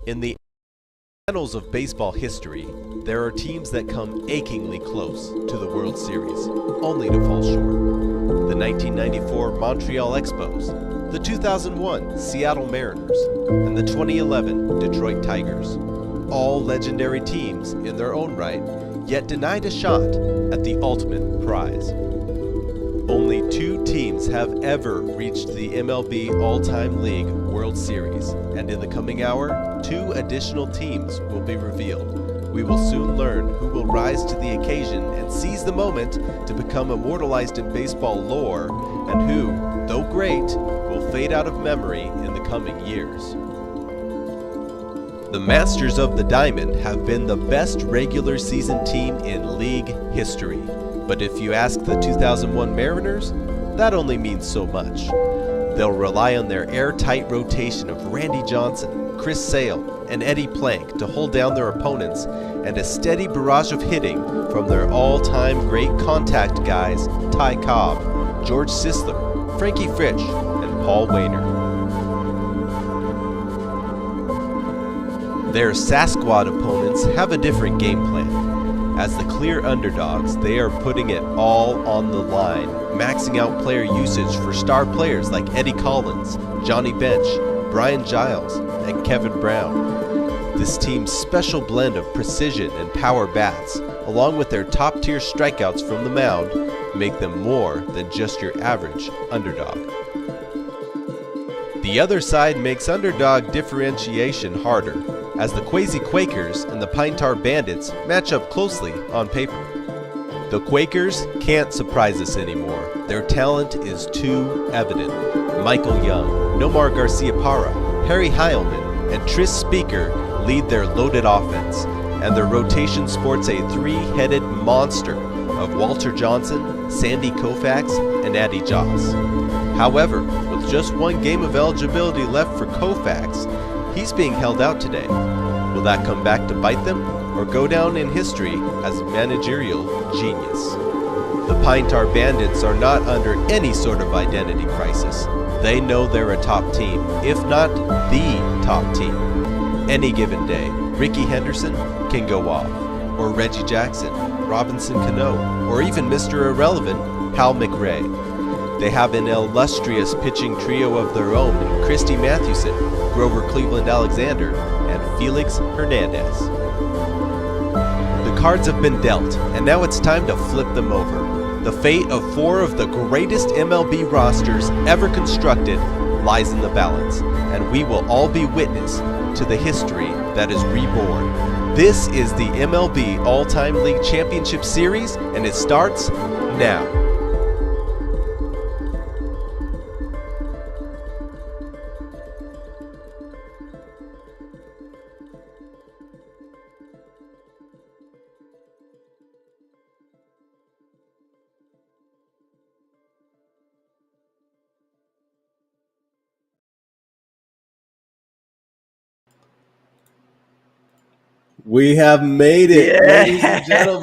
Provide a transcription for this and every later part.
In the annals of baseball history, there are teams that come achingly close to the World Series, only to fall short. The 1994 Montreal Expos, the 2001 Seattle Mariners, and the 2011 Detroit Tigers. All legendary teams in their own right, yet denied a shot at the ultimate prize. Only 2 teams have ever reached the MLB All-Time League World Series, and in the coming hour, 2 additional teams will be revealed. We will soon learn who will rise to the occasion and seize the moment to become immortalized in baseball lore, and who, though great, will fade out of memory in the coming years. The Masters of the Diamond have been the best regular season team in league history. But if you ask the 2001 Mariners, that only means so much. They'll rely on their airtight rotation of Randy Johnson, Chris Sale, and Eddie Plank to hold down their opponents, and a steady barrage of hitting from their all-time great contact guys Ty Cobb, George Sisler, Frankie Fritsch, and Paul Wainer. Their Sasquatch opponents have a different game plan. As the clear underdogs, they are putting it all on the line, maxing out player usage for star players like Eddie Collins, Johnny Bench, Brian Giles, and Kevin Brown. This team's special blend of precision and power bats, along with their top-tier strikeouts from the mound, make them more than just your average underdog. The other side makes underdog differentiation harder, as the Quasi Quakers and the Pine Tar Bandits match up closely on paper. The Quakers can't surprise us anymore. Their talent is too evident. Michael Young, Nomar Garcia-Parra, Harry Heilman, and Tris Speaker lead their loaded offense, and their rotation sports a 3-headed monster of Walter Johnson, Sandy Koufax, and Addy Joss. However, with just 1 game of eligibility left for Koufax, he's being held out today. Will that come back to bite them, or go down in history as managerial genius? The Pine Tar Bandits are not under any sort of identity crisis. They know they're a top team, if not the top team. Any given day, Ricky Henderson can go off, or Reggie Jackson, Robinson Cano, or even Mr. Irrelevant, Hal McRae. They have an illustrious pitching trio of their own in Christy Mathewson, Grover Cleveland Alexander, and Felix Hernandez. The cards have been dealt, and now it's time to flip them over. The fate of 4 of the greatest MLB rosters ever constructed lies in the balance, and we will all be witness to the history that is reborn. This is the MLB All-Time League Championship Series, and it starts now. We have made it, ladies and gentlemen.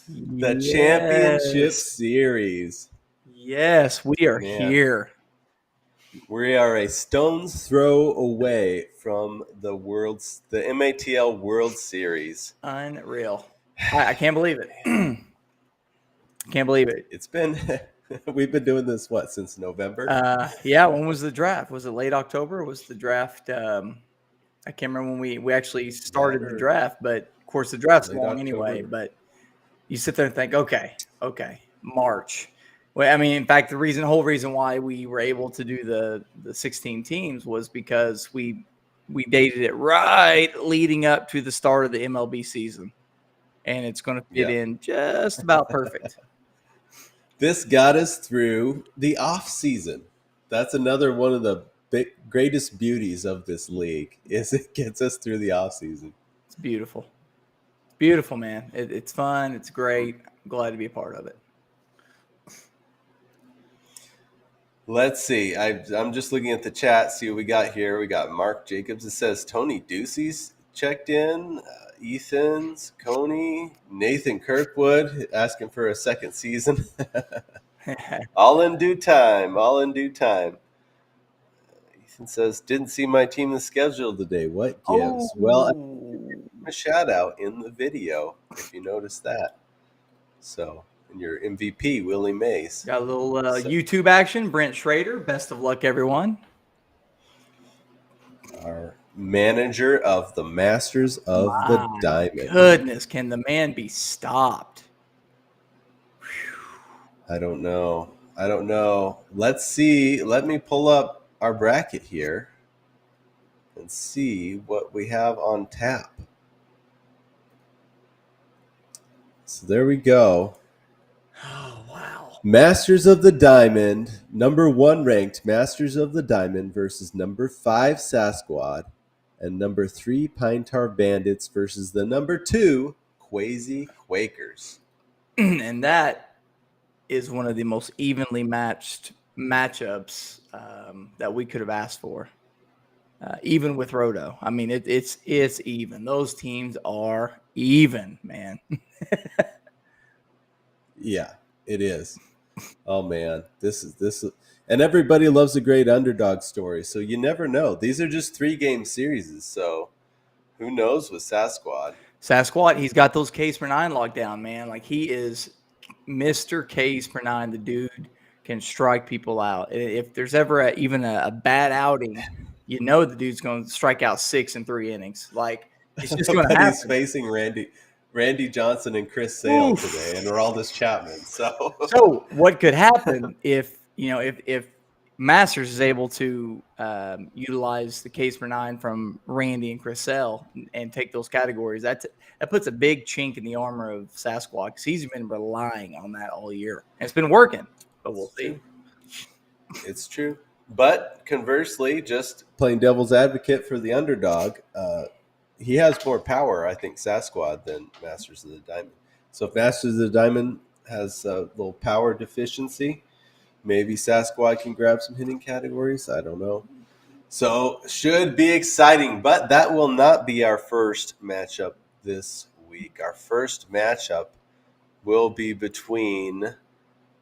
The Championship Series. Yes, we are here. We are a stone's throw away from the MATL World Series. Unreal. I can't believe it. Can't believe it. It's been we've been doing this since November? When was the draft? Was it late October? Was the draft I can't remember when we actually started the draft, but of course the draft's long anyway. But you sit there and think, okay, March. Well, I mean, in fact, the whole reason why we were able to do the 16 teams was because we dated it right leading up to the start of the MLB season, and it's going to fit in just about perfect. This got us through the off season. That's another one of the greatest beauties of this league is it gets us through the off season. It's beautiful. It's beautiful, man. It's fun. It's great. I'm glad to be a part of it. Let's see. I'm just looking at the chat, see what we got here. We got Mark Jacobs. It says Tony Ducey's checked in. Ethan's, Coney, Nathan Kirkwood asking for a second season. All in due time. All in due time. Ethan says, didn't see my team in the schedule today. What gives? Oh. Well, a shout out in the video if you noticed that. So, and your MVP, Willie Mays. Got a little YouTube action. Brent Schrader. Best of luck, everyone. Our manager of the Masters of the Diamond. Goodness, can the man be stopped? I don't know. Let's see. Let me pull up our bracket here and see what we have on tap. So there we go. Oh, wow. Masters of the Diamond, number 1 ranked Masters of the Diamond versus number 5 Sasquatch, and number 3 Pine Tar Bandits versus the number 2 Quasi Quakers. And that is one of the most evenly matched matchups that we could have asked for, even with Roto. I mean, it's even. Those teams are even, man. Yeah, it is. Oh man, this is, and everybody loves a great underdog story. So you never know. These are just 3-game series, so who knows with Sasquatch? Sasquatch, he's got those Ks per 9 locked down, man. Like he is Mr. Ks per 9. The dude can strike people out. If there's ever even a bad outing, you know the dude's going to strike out 6 in 3 innings. Like it's just going to happen. He's facing Randy Johnson and Chris Sale today, and Aroldis Chapman. So what could happen if Masters is able to utilize the Ks per 9 from Randy and Chris Sale and take those categories? That puts a big chink in the armor of Sasquatch because he's been relying on that all year. And it's been working, but we'll see. It's true. But conversely, just playing devil's advocate for the underdog, he has more power, I think, Sasquatch, than Masters of the Diamond. So if Masters of the Diamond has a little power deficiency, maybe Sasquatch can grab some hitting categories. I don't know. So should be exciting, but that will not be our first matchup this week. Our first matchup will be between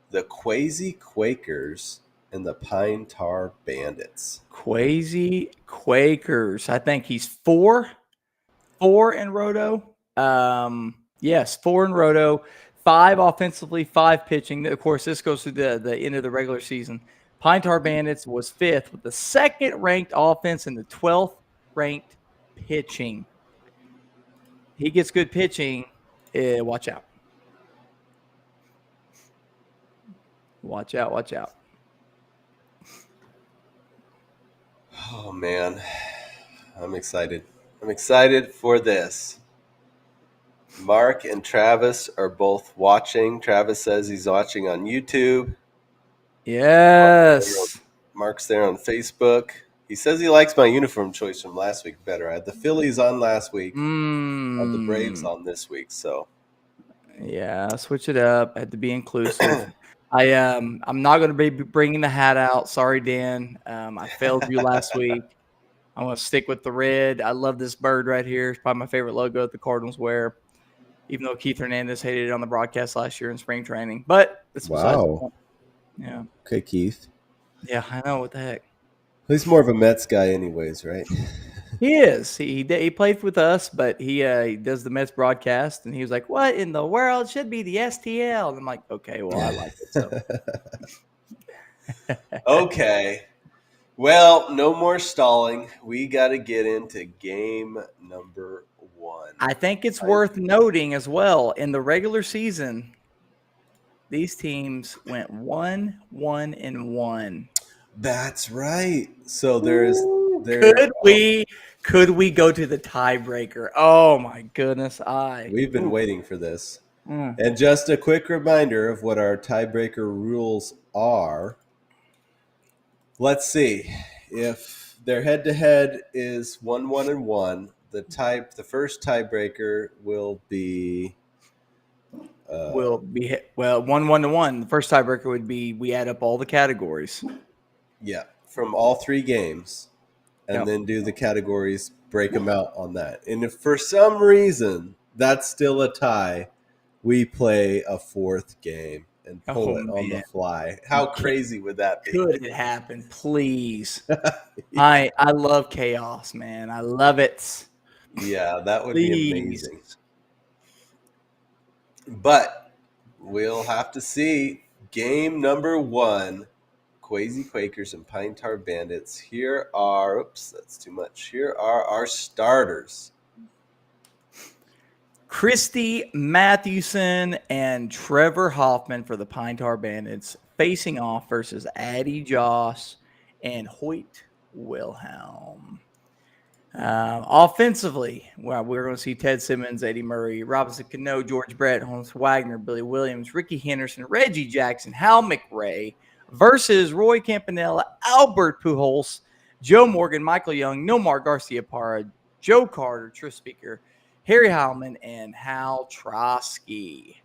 the Quasi Quakers and the Pine Tar Bandits. Quasi Quakers. I think he's 4 in Roto. Yes, 4 in Roto. 5 offensively, 5 pitching. Of course, this goes through the end of the regular season. Pine Tar Bandits was 5th with the 2nd ranked offense and the 12th ranked pitching. He gets good pitching. Watch out. Watch out, watch out. Oh, man. I'm excited. I'm excited for this. Mark and Travis are both watching. Travis says he's watching on YouTube. Yes. Mark's there on Facebook. He says he likes my uniform choice from last week better. I had the Phillies on last week. I had the Braves on this week. So, yeah, switch it up. I had to be inclusive. I'm not going to be bringing the hat out. Sorry, Dan. I failed you last week. I'm going to stick with the red. I love this bird right here. It's probably my favorite logo that the Cardinals wear, even though Keith Hernandez hated it on the broadcast last year in spring training. But it's wow. Yeah. Okay, Keith. Yeah, I know. What the heck? He's more of a Mets guy anyways, right? He is. He played with us, but he does the Mets broadcast, and he was like, what in the world? It should be the STL. And I'm like, okay, well, I like it. So. Okay. Well, no more stalling. We got to get into game number 1. I think it's worth noting as well, in the regular season, these teams went 1-1-1. That's right. So could we go to the tiebreaker? Oh my goodness. We've been waiting for this. And just a quick reminder of what our tiebreaker rules are. Let's see. If their head-to-head is 1-1-1, the first tiebreaker will be 1-1-1. The first tiebreaker would be we add up all the categories. Yeah, from all 3 games, and then do the categories, break them out on that. And if for some reason that's still a tie, we play a 4th game and pull it on the fly. How crazy would that be? Could it happen? Please. I love chaos, man. I love it. Yeah, that would be amazing. But we'll have to see. Game number 1, Quasi Quakers and Pine Tar Bandits. Here are, oops, that's too much. Here are our starters. Christy Mathewson and Trevor Hoffman for the Pine Tar Bandits facing off versus Addie Joss and Hoyt Wilhelm. Offensively, well, we're going to see Ted Simmons, Eddie Murray, Robinson Cano, George Brett, Holmes Wagner, Billy Williams, Ricky Henderson, Reggie Jackson, Hal McRae versus Roy Campanella, Albert Pujols, Joe Morgan, Michael Young, Nomar Garcia-Parra, Joe Carter, Tris Speaker, Harry Heilman, and Hal Trosky.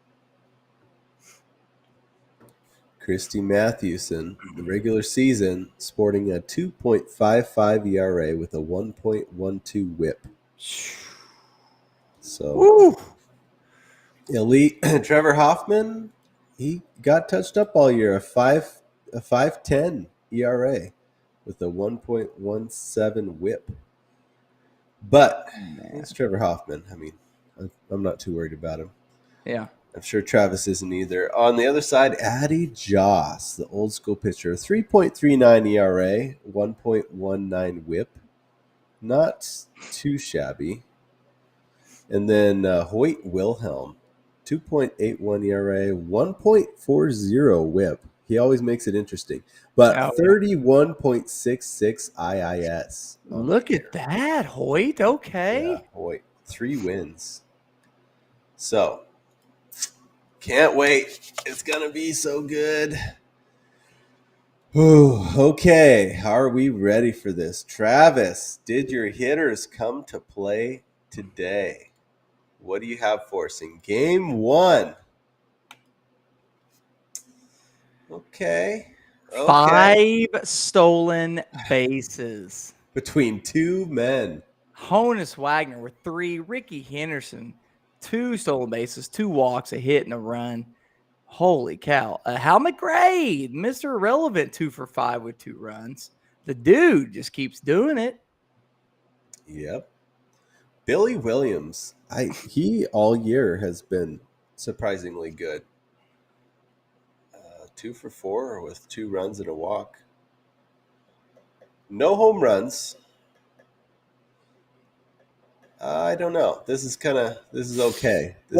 Christy Mathewson, the regular season, sporting a 2.55 ERA with a 1.12 WHIP. So, elite. Trevor Hoffman, he got touched up all year, a 5.10 ERA with a 1.17 WHIP. But it's Trevor Hoffman. I mean, I'm not too worried about him. Yeah. I'm sure Travis isn't either. On the other side, Addie Joss, the old school pitcher, 3.39 ERA, 1.19 WHIP. Not too shabby. And then Hoyt Wilhelm, 2.81 ERA, 1.40 WHIP. He always makes it interesting. But 31.66 IIS. Look at that, Hoyt. Okay. Yeah, Hoyt. 3 wins. So, can't wait. It's going to be so good. Ooh, okay. Are we ready for this? Travis, did your hitters come to play today? What do you have for us in game 1? Okay. 5 stolen bases. Between 2 men. Honus Wagner with 3. Ricky Henderson, 2 stolen bases, 2 walks, a hit, and a run. Holy cow. Hal McRae, Mr. Irrelevant, 2 for 5 with 2 runs. The dude just keeps doing it. Yep. Billy Williams, he all year has been surprisingly good. 2 for 4 with 2 runs and a walk. No home runs. I don't know. This is okay. This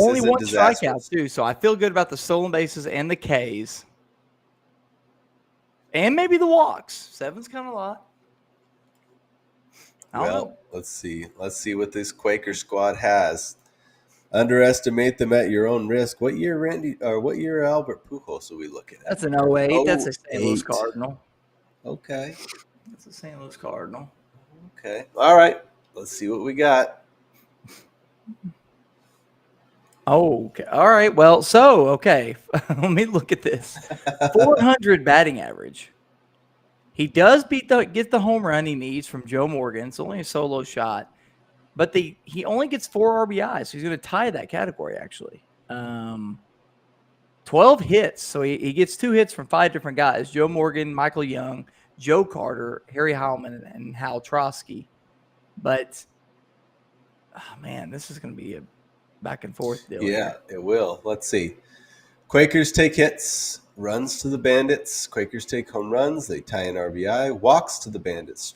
Only isn't 1 disastrous. strikeout, too, so I feel good about the stolen bases and the Ks. And maybe the walks. 7's kind of a lot. Well, let's see. Let's see what this Quaker squad has. Underestimate them at your own risk. What year, Randy? Or what year, Albert Pujols are we looking at? That's an 08. That's a St. Louis Cardinal. Okay. That's a St. Louis Cardinal. Okay. All right. Let's see what we got. Okay. All right. Well, okay. Let me look at this. 400 batting average. He does get the home run he needs from Joe Morgan. It's only a solo shot. But he only gets 4 RBIs, so he's going to tie that category, actually. 12 hits, so he gets 2 hits from 5 different guys. Joe Morgan, Michael Young, Joe Carter, Harry Heilman, and Hal Trosky. But, man, this is going to be a back and forth deal. Yeah, it will. Let's see. Quakers take hits, runs to the Bandits. Quakers take home runs. They tie in RBI. Walks to the Bandits.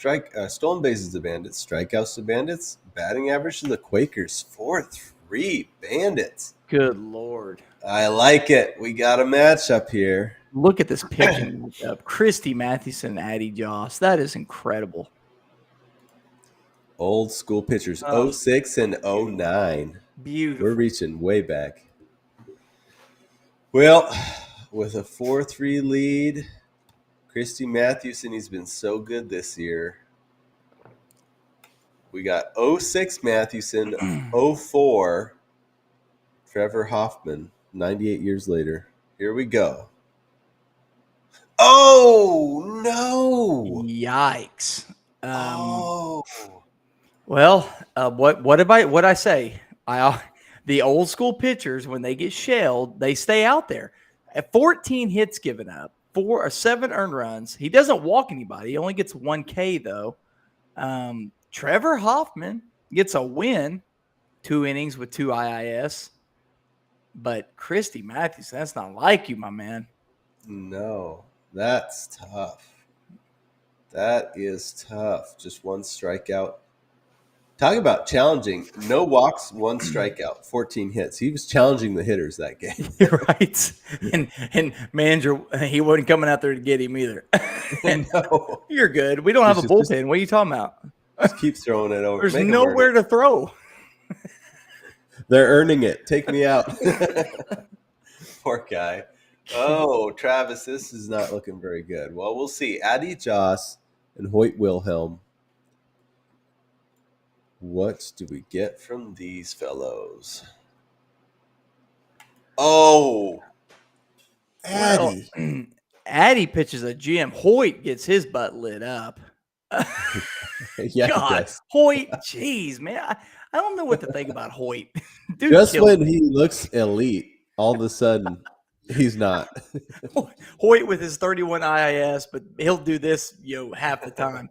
Stolen bases to the Bandits. Strikeouts to Bandits. Batting average to the Quakers. 4-3 Bandits. Good Lord. I like it. We got a matchup here. Look at this pitching matchup. Christy Mathewson and Addie Joss. That is incredible. Old school pitchers. 06 and 09. Beautiful. We're reaching way back. Well, with a 4-3 lead, Christy Mathewson, he's been so good this year. We got 06 Mathewson, 04 Trevor Hoffman, 98 years later. Here we go. Oh, no. Yikes. Oh. Well, what I say? The old school pitchers, when they get shelled, they stay out there. At 14 hits given up, 4 or 7 earned runs. He doesn't walk anybody. He only gets 1K though. Trevor Hoffman gets a win, 2 innings with 2 IIS. But Christy Matthews, that's not like you, my man. No, that's tough. That is tough. Just 1 strikeout. Talk about challenging. No walks, 1 strikeout, 14 hits. He was challenging the hitters that game. Right. And manager, he wasn't coming out there to get him either. And No. you're good. We don't have a bullpen. What are you talking about? Just keep throwing it over. There's nowhere to throw. They're earning it. Take me out. Poor guy. Oh, Travis, this is not looking very good. Well, we'll see. Addy Joss and Hoyt Wilhelm. What do we get from these fellows? Oh, Addy. Well, Addy pitches a gem. Hoyt gets his butt lit up. Yeah, God, Hoyt, jeez, man. I don't know what to think about Hoyt. Dude, just when he looks elite, all of a sudden he's not. Hoyt with his 31 IIS, but he'll do this, half the time.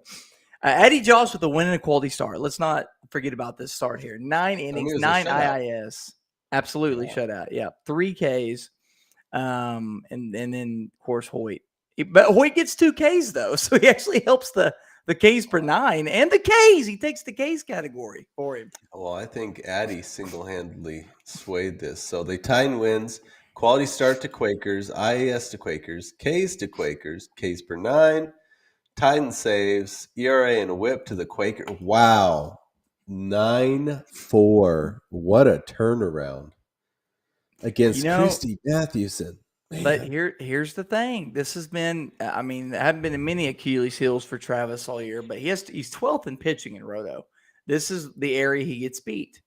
Addy Joss with a win and a quality start. Let's not forget about this start here. 9 innings, 9 IIS. Absolutely shutout. Yeah, 3 Ks. And then of course Hoyt. But Hoyt gets 2 Ks though, so he actually helps the Ks per 9 and the Ks. He takes the Ks category for him. Well, I think Addy single-handedly swayed this. So they tied wins, quality start to Quakers, IAS to Quakers, Ks to Quakers, Ks per 9, Titan saves, ERA and a whip to the Quaker. Wow. 9-4. What a turnaround against Christy Mathewson. Man. But here's the thing. This has been, there haven't been many Achilles heels for Travis all year, but he's 12th in pitching in Roto. This is the area he gets beat.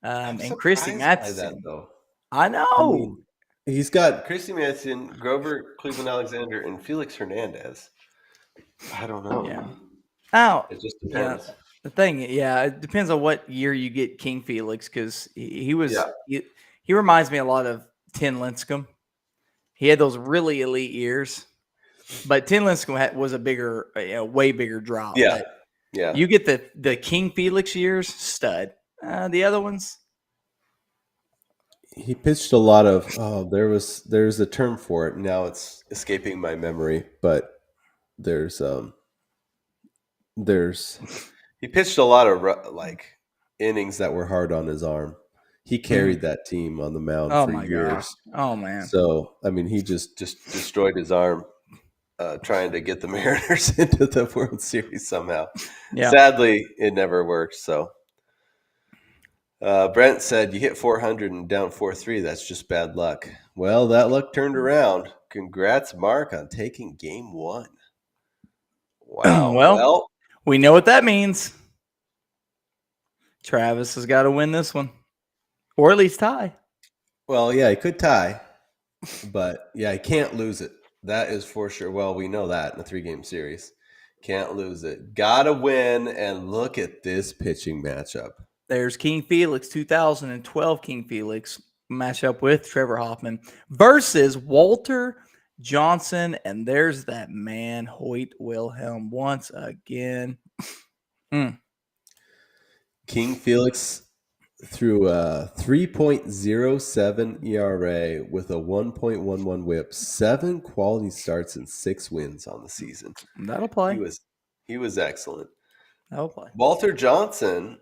And Christy Mathewson. I know. He's got Christy Mathewson, Grover, Cleveland Alexander, and Felix Hernandez. I don't know. Yeah. Oh, it just depends. Yeah, the thing, it depends on what year you get King Felix, because he reminds me a lot of Tim Lincecum. He had those really elite years, but Tim Lincecum was a bigger, way bigger drop. Yeah, You get the King Felix years, stud. The other ones, he pitched a lot of. There's a term for it. Now it's escaping my memory, but there's he pitched a lot of innings that were hard on his arm. He carried that team on the mound for years. Oh man! So he just destroyed his arm trying to get the Mariners into the World Series somehow. Yeah. Sadly, it never worked. So Brent said, "You hit 400 and down 4-3. That's just bad luck." Well, that luck turned around. Congrats, Mark, on taking Game 1. Wow. Well, we know what that means. Travis has got to win this one. Or at least tie. Well, yeah, he could tie. But, yeah, he can't lose it. That is for sure. Well, we know that in a 3-game series. Can't lose it. Got to win, and look at this pitching matchup. There's King Felix, 2012 King Felix, matchup with Trevor Hoffman versus Walter Johnson, and there's that man, Hoyt Wilhelm, once again. King Felix threw a 3.07 ERA with a 1.11 whip, 7 quality starts and 6 wins on the season. That'll play. He was excellent. That'll play. Walter Johnson,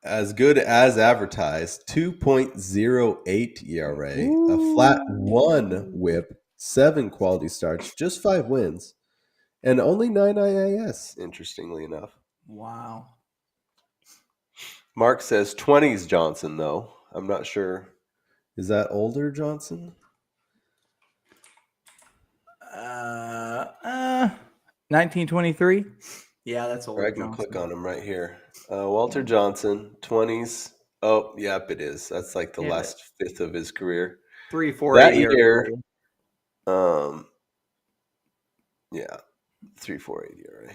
as good as advertised, 2.08 ERA, a flat 1 whip, 7 quality starts, just 5 wins, and only 9 IAS, interestingly enough. Wow. Mark says 20s Johnson, though. I'm not sure Is that older Johnson? 1923. Yeah, that's older. I can Johnson. click on him right here. Walter Johnson, 20s. Oh, yep, it is. That's like the last fifth of his career. 3.48 ERA. Yeah, 3.48 ERA.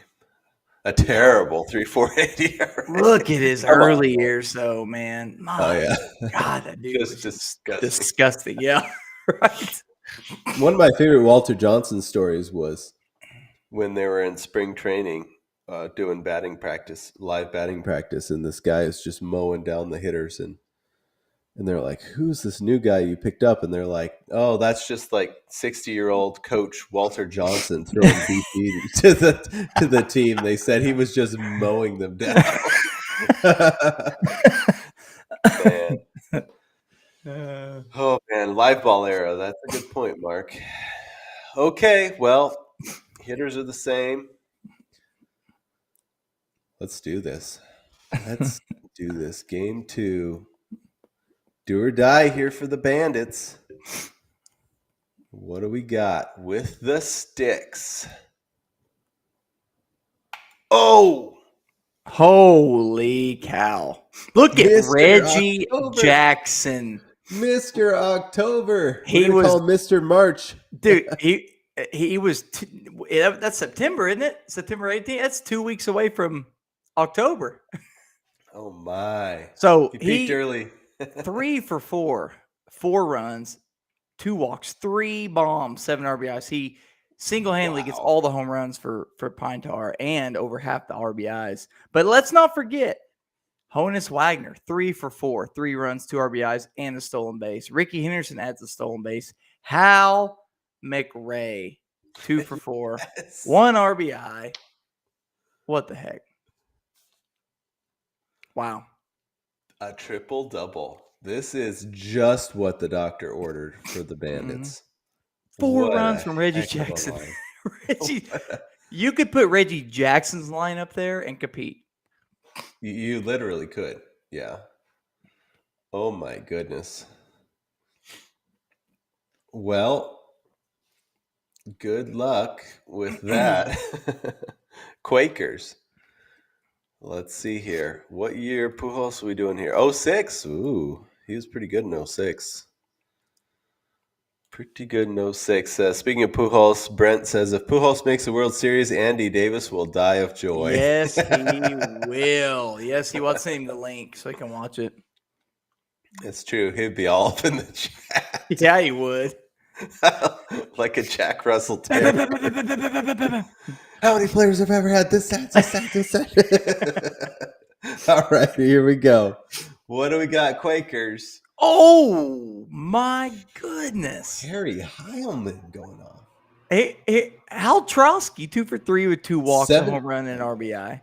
A terrible 3.48 ERA. Look at his early years, though, man. My God, that dude Just was disgusting. disgusting. Yeah, right. One of my favorite Walter Johnson stories was when they were in spring training doing live batting practice, and this guy is just mowing down the hitters, and they're like, "Who's this new guy you picked up?" And they're like, "Oh, that's just like 60-year-old coach Walter Johnson throwing BP to the team." They said he was just mowing them down. Man. Oh man, live ball era. That's a good point, Mark. Okay, well, hitters are the same. Let's do this. Game 2. Do or die here for the Bandits. What do we got with the sticks? Oh! Holy cow. Look at Mr. Reggie October. Jackson. Mr. October. He We're was call him Mr. March. Dude, he was that's September, isn't it? September 18th. That's 2 weeks away from October. Oh my. So he peaked early. 3 for 4, 4 runs, 2 walks, 3 bombs, 7 RBIs. He single-handedly gets all the home runs for Pine Tar and over half the RBIs. But let's not forget Honus Wagner, 3 for 4, 3 runs, 2 RBIs, and a stolen base. Ricky Henderson adds a stolen base. Hal McRae, 2 for 4, 1 RBI. What the heck? Wow. A triple-double. This is just what the doctor ordered for the Bandits. 4 runs from Reggie Jackson. You could put Reggie Jackson's line up there and compete. You literally could. Yeah. Oh, my goodness. Well, good luck with that. Quakers. Let's see here. What year Pujols are we doing here? 06. Ooh, he was pretty good in 06. Pretty good in 06. Speaking of Pujols, Brent says, if Pujols makes the World Series, Andy Davis will die of joy. Yes, he will. Yes, he wants him the link so he can watch it. It's true. He'd be all up in the chat. Yeah, he would. Like a Jack Russell tear. How many players have ever had this stat? All right, here we go. What do we got, Quakers? Oh, my goodness. Harry Heilman going on. Hal Trosky, 2 for 3 with 2 walks, a home run, and RBI.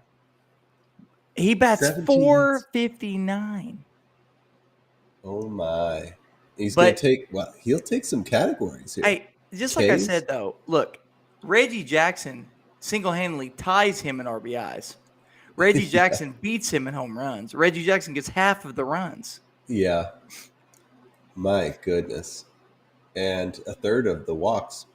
He bats 459. Oh, my. He's going to take, well, he'll take some categories here. Hey, just like I said, though, look, Reggie Jackson single-handedly ties him in RBIs. Reggie Jackson beats him in home runs. Reggie Jackson gets half of the runs. Yeah. My goodness. And a third of the walks.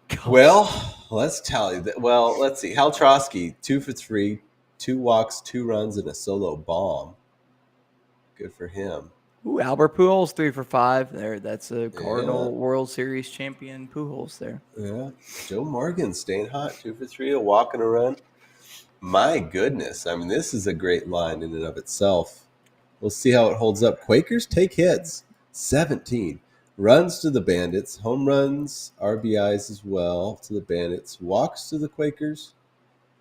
God. Well, let's tally that. Well, let's see. Hal Trosky, 2 for 3, 2 walks, 2 runs, and a solo bomb. Good for him. Ooh, Albert Pujols, 3 for 5 there. That's a Cardinal World Series champion Pujols there. Yeah. Joe Morgan staying hot, 2 for 3, a walk and a run. My goodness. I mean, this is a great line in and of itself. We'll see how it holds up. Quakers take hits, 17. Runs to the Bandits, home runs, RBIs as well to the Bandits, walks to the Quakers,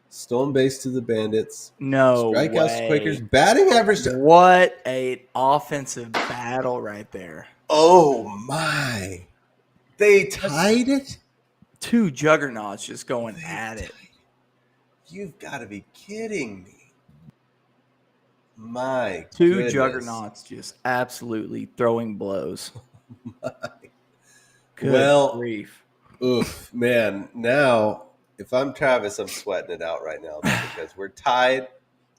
stolen base to the Bandits. No strikeouts way. Quakers, batting average. What an offensive battle right there. Oh, my. They tied it? 2 juggernauts just going at it. You've got to be kidding me. My 2 goodness. juggernauts just absolutely throwing blows. Good grief. Oof, man. Now, if I'm Travis, I'm sweating it out right now because we're tied.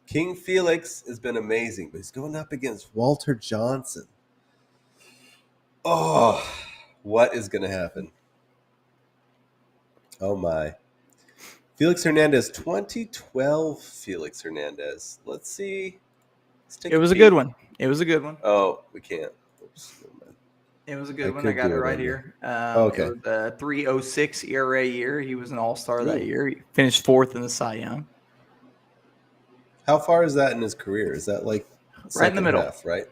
King Felix has been amazing, but he's going up against Walter Johnson. Oh, what is going to happen? Oh, my. Felix Hernandez, 2012 Felix Hernandez. Let's see. Let's take It was a peek. good one. It was a good one. Oh, we can't. Oops, never mind. It was a good one. I could got do it it right on the- here. Okay. It was a 3.06 ERA year. He was an all-star that Ooh. year. He finished 4th in the Cy Young. How far is that in his career? Is that like Right in the middle. half, right?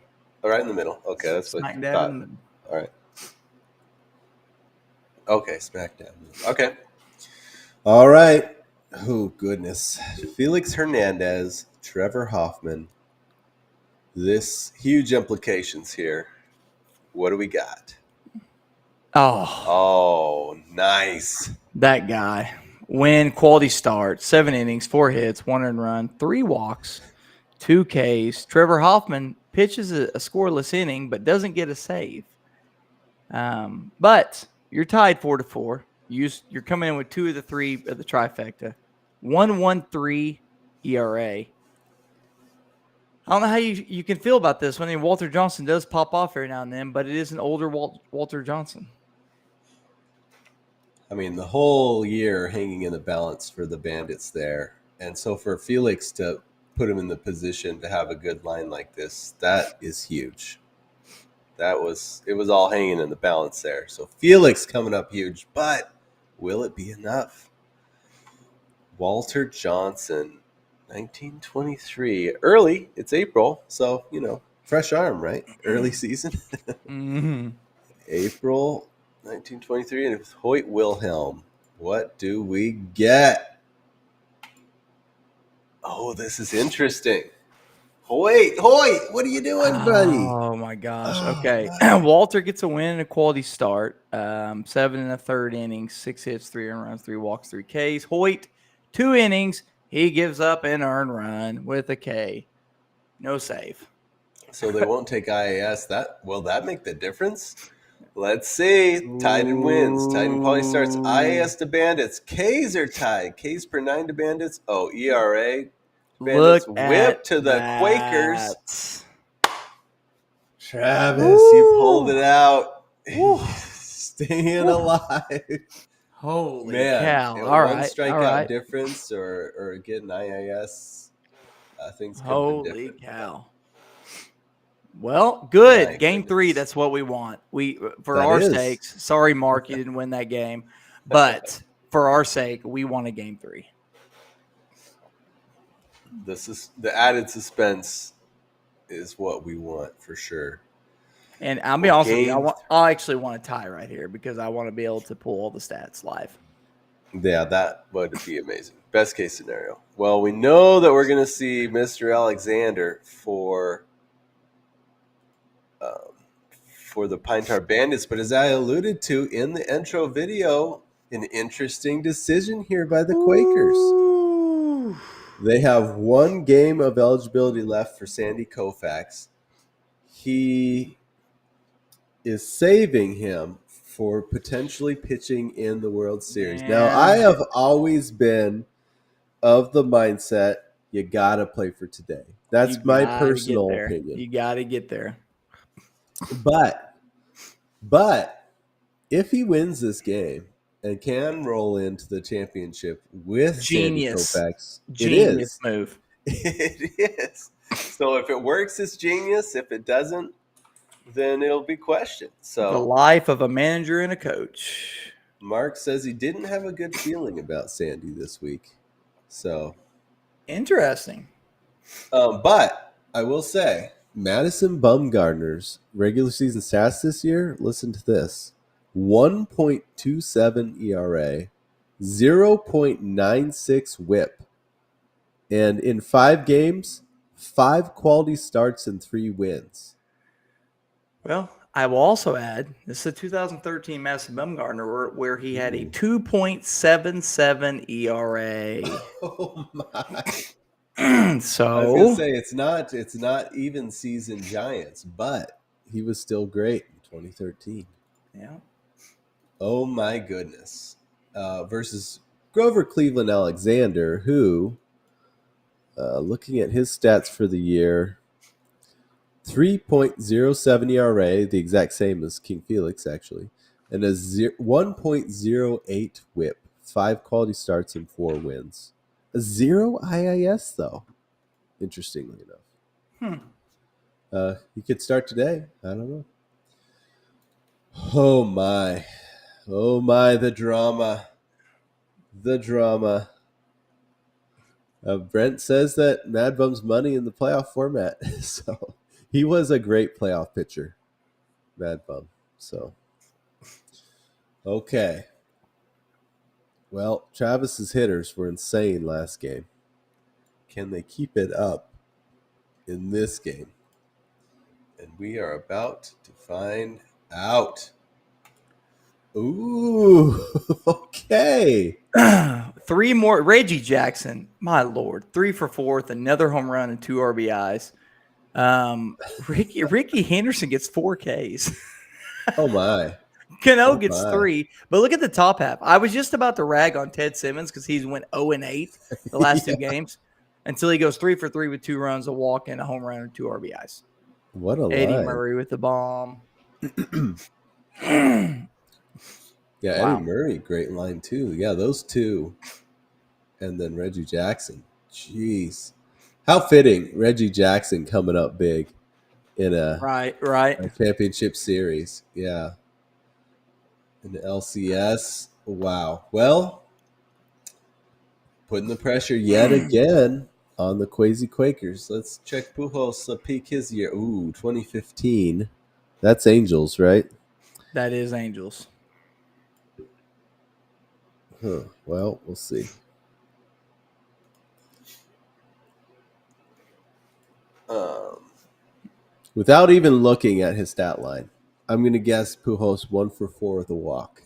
Oh, right in the middle. Okay, that's what Smack I dab thought. in the middle. All right. Okay, smack dab. Okay. All right. Oh, goodness. Felix Hernandez, Trevor Hoffman. This huge implications here. What do we got? Oh, nice. That guy. Win, quality start, 7 innings, 4 hits, 1 earned run, 3 walks, 2 Ks. Trevor Hoffman pitches a scoreless inning, but doesn't get a save. But you're tied 4-4. You're coming in with 2 of the 3 of the trifecta. 1.13 ERA. I don't know how you can feel about this. I mean, Walter Johnson does pop off every now and then, but it is an older Walter Johnson. I mean, the whole year hanging in the balance for the Bandits there. And so for Felix to put him in the position to have a good line like this, that is huge. It was all hanging in the balance there. So Felix coming up huge, but will it be enough? Walter Johnson, 1923. Early, it's April, so, fresh arm, right? Early season. Mm-hmm. April 1923, and with Hoyt Wilhelm. What do we get? Oh, this is interesting. Hoyt, what are you doing, buddy? Oh my gosh. Okay. Walter gets a win and a quality start. 7 1/3 innings, 6 hits, 3 earned runs, 3 walks, 3 Ks. Hoyt, 2 innings. He gives up an earned run with a K. No save. So they won't take IAS. Will that make the difference? Let's see. Tied in wins. Tied in quality starts. IAS to Bandits. Ks are tied. Ks per 9 to Bandits. Oh, ERA. Bandits whip to the Quakers. Travis, you pulled it out. Staying alive. Holy Man, cow. All right. One strikeout difference or getting IAS. Things could have been different. Holy cow. Well, good. Game 3, that's what we want. For our sakes, sorry, Mark, you didn't win that game. But for our sake, we want a Game 3. The added suspense is what we want for sure. And I'll be honest with you, I actually want a tie right here because I want to be able to pull all the stats live. Yeah, that would be amazing. Best case scenario. Well, we know that we're going to see Mr. Alexander for the Pine Tar Bandits, but as I alluded to in the intro video, an interesting decision here by the Quakers. Ooh. They have 1 game of eligibility left for Sandy Koufax. He is saving him for potentially pitching in the World Series. Man. Now, I have always been of the mindset you got to play for today. That's my personal opinion. You got to get there. But if he wins this game and can roll into the championship with Sandy Koufax, genius move. It is. So if it works, it's genius. If it doesn't, then it'll be questioned. So the life of a manager and a coach. Mark says he didn't have a good feeling about Sandy this week. So interesting. But I will say, Madison Bumgarner's regular season stats this year, listen to this. 1.27 ERA, 0.96 whip. And in 5 games, 5 quality starts and 3 wins. Well, I will also add, this is a 2013 Madison Bumgarner where he had a 2.77 ERA. Oh, my. So I was gonna say it's not even season Giants, but he was still great in 2013. Yeah. Oh my goodness. Versus Grover Cleveland Alexander, who, looking at his stats for the year, 3.07 ERA, the exact same as King Felix, actually, and a 1.08 whip, 5 quality starts and 4 wins. A 0 IIS, though, interestingly enough. He could start today. I don't know. Oh, my. Oh, my, the drama. The drama. Brent says that Mad Bum's money in the playoff format. So he was a great playoff pitcher, Mad Bum. So, okay. Well, Travis's hitters were insane last game. Can they keep it up in this game? And we are about to find out. Ooh, okay. 3 more. Reggie Jackson, my Lord, 3 for 4th, another home run and 2 RBIs. Ricky Henderson gets 4 Ks. Oh, my. Cano gets 3. But look at the top half. I was just about to rag on Ted Simmons because he's went 0-8 the last 2 games until he goes 3 for 3 with 2 runs, a walk, and a home run and 2 RBIs. What a Eddie line. Murray with the bomb. Yeah, Wow. Eddie Murray, great line too. Yeah, those two. And then Reggie Jackson. Jeez. How fitting, Reggie Jackson coming up big in a championship series. Yeah. In the LCS. Wow. Well, putting the pressure yet again on the Crazy Quakers. Let's check Pujols' peak his year. Ooh, 2015. That's Angels, right? That is Angels. Huh. Well, we'll see. Without even looking at his stat line, I'm going to guess Pujols 1 for 4 with a walk.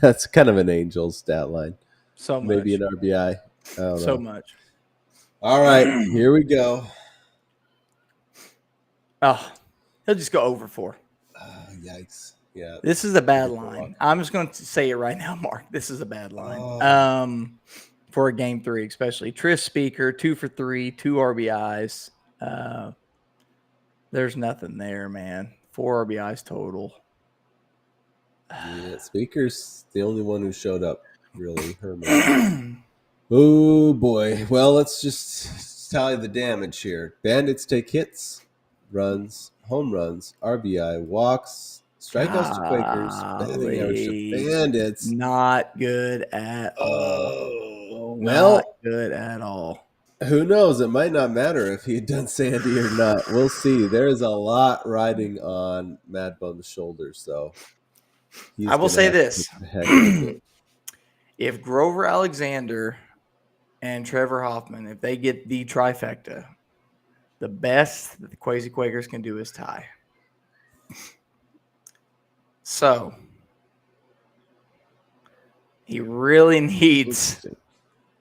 That's kind of an Angels stat line. So much. Maybe an RBI. I don't know. So much. All right, here we go. Oh, he'll just go over 4. Yikes. Yeah. This is a bad line. I'm just going to say it right now, Mark. This is a bad line. For a game 3, especially. Tris Speaker, 2 for 3, 2 RBIs. There's nothing there, man. 4 RBIs total. Yeah, Speaker's the only one who showed up, really. Herman. Oh, boy. Well, let's just tally the damage here. Bandits take hits, runs, home runs, RBI, walks, strikeouts to Quakers, batting average to Bandits. Not good at all. Well, not good at all. Who knows? It might not matter if he had done Sandy or not. We'll see. There is a lot riding on Mad Bum's shoulders, though. I will say this. If Grover Alexander and Trevor Hoffman, if they get the trifecta, the best that the Crazy Quakers can do is tie. So he really needs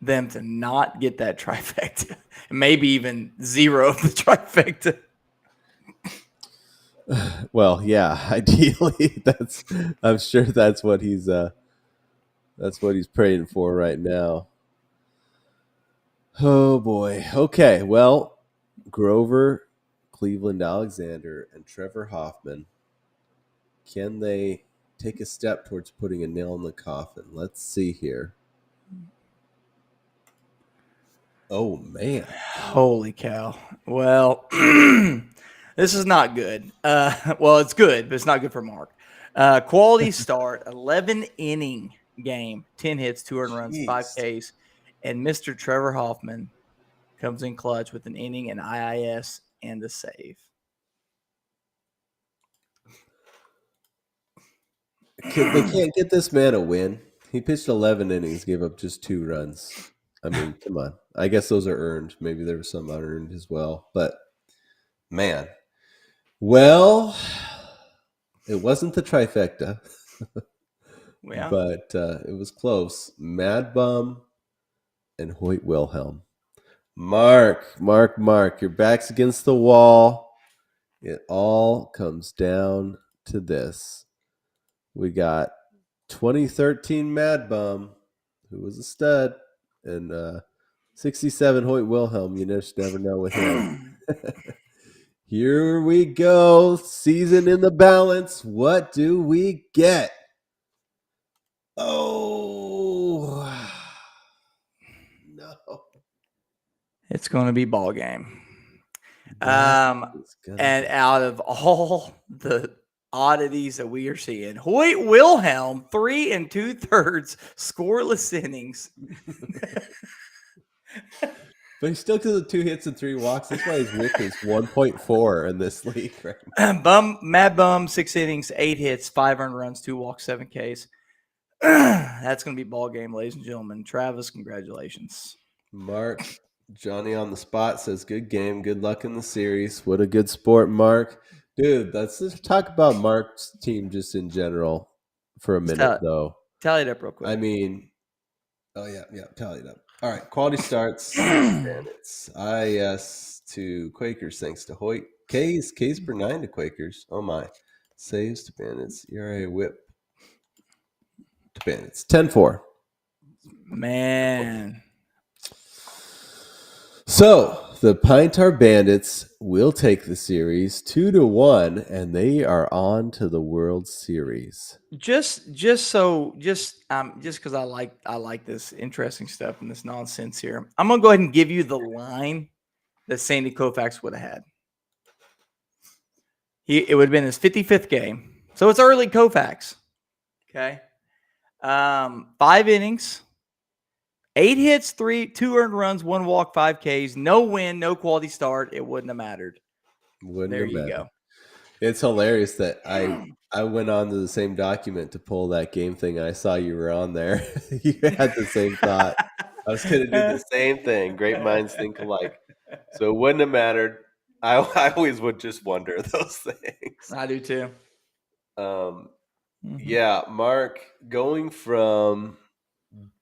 them to not get that trifecta, and maybe even 0 of the trifecta. Well, yeah, ideally, I'm sure that's what he's praying for right now. Oh boy. Okay, well, Grover, Cleveland Alexander, and Trevor Hoffman, can they take a step towards putting a nail in the coffin? Let's see here. Oh, man. Holy cow. Well, this is not good. Well, it's good, but it's not good for Mark. Quality start, 11-inning game, 10 hits, 2 earned runs, 5 Ks. And Mr. Trevor Hoffman comes in clutch with an inning, an IIS, and a save. They can't get this man a win. He pitched 11 innings, gave up just 2 runs. I mean, come on. I guess those are earned. Maybe there was some unearned as well. But, man. Well, it wasn't the trifecta. Yeah. But it was close. Mad Bum and Hoyt Wilhelm. Mark, your back's against the wall. It all comes down to this. We got 2013 Mad Bum, who was a stud, and 67 Hoyt Wilhelm. You just never know with him. Here we go. Season in the balance. What do we get? Oh, no. It's going to be ball game. And out of all the oddities that we are seeing, Hoyt Wilhelm, 3 2/3 scoreless innings. But he still took 2 hits and 3 walks. That's why his whip is 1.4 in this league right now. Mad Bum, 6 innings, 8 hits, 5 earned runs, 2 walks, 7 Ks. That's going to be ball game, ladies and gentlemen. Travis, congratulations. Mark, Johnny on the spot says, good game. Good luck in the series. What a good sport, Mark. Dude, let's just talk about Mark's team just in general for a minute, though. Tally it up real quick. I mean, tally it up. All right, quality starts. Bandits. IS to Quakers, thanks to Hoyt. K's per 9 to Quakers. Oh, my. Saves to Bandits. ERA whip to Bandits. 10-4. Man. So the Pine Tar Bandits will take the series 2-1, and they are on to the World Series. Just because I like this interesting stuff and this nonsense here, I'm gonna go ahead and give you the line that Sandy Koufax would have had. It would have been his 55th game, so it's early Koufax. Okay, 5 innings. 8 hits, 2 earned runs, 1 walk, 5 Ks, no win, no quality start. It wouldn't have mattered. There you go. It's hilarious that I went on to the same document to pull that game thing. I saw you were on there. You had the same thought. I was going to do the same thing. Great minds think alike. So it wouldn't have mattered. I always would just wonder those things. I do too. Yeah, Mark, going from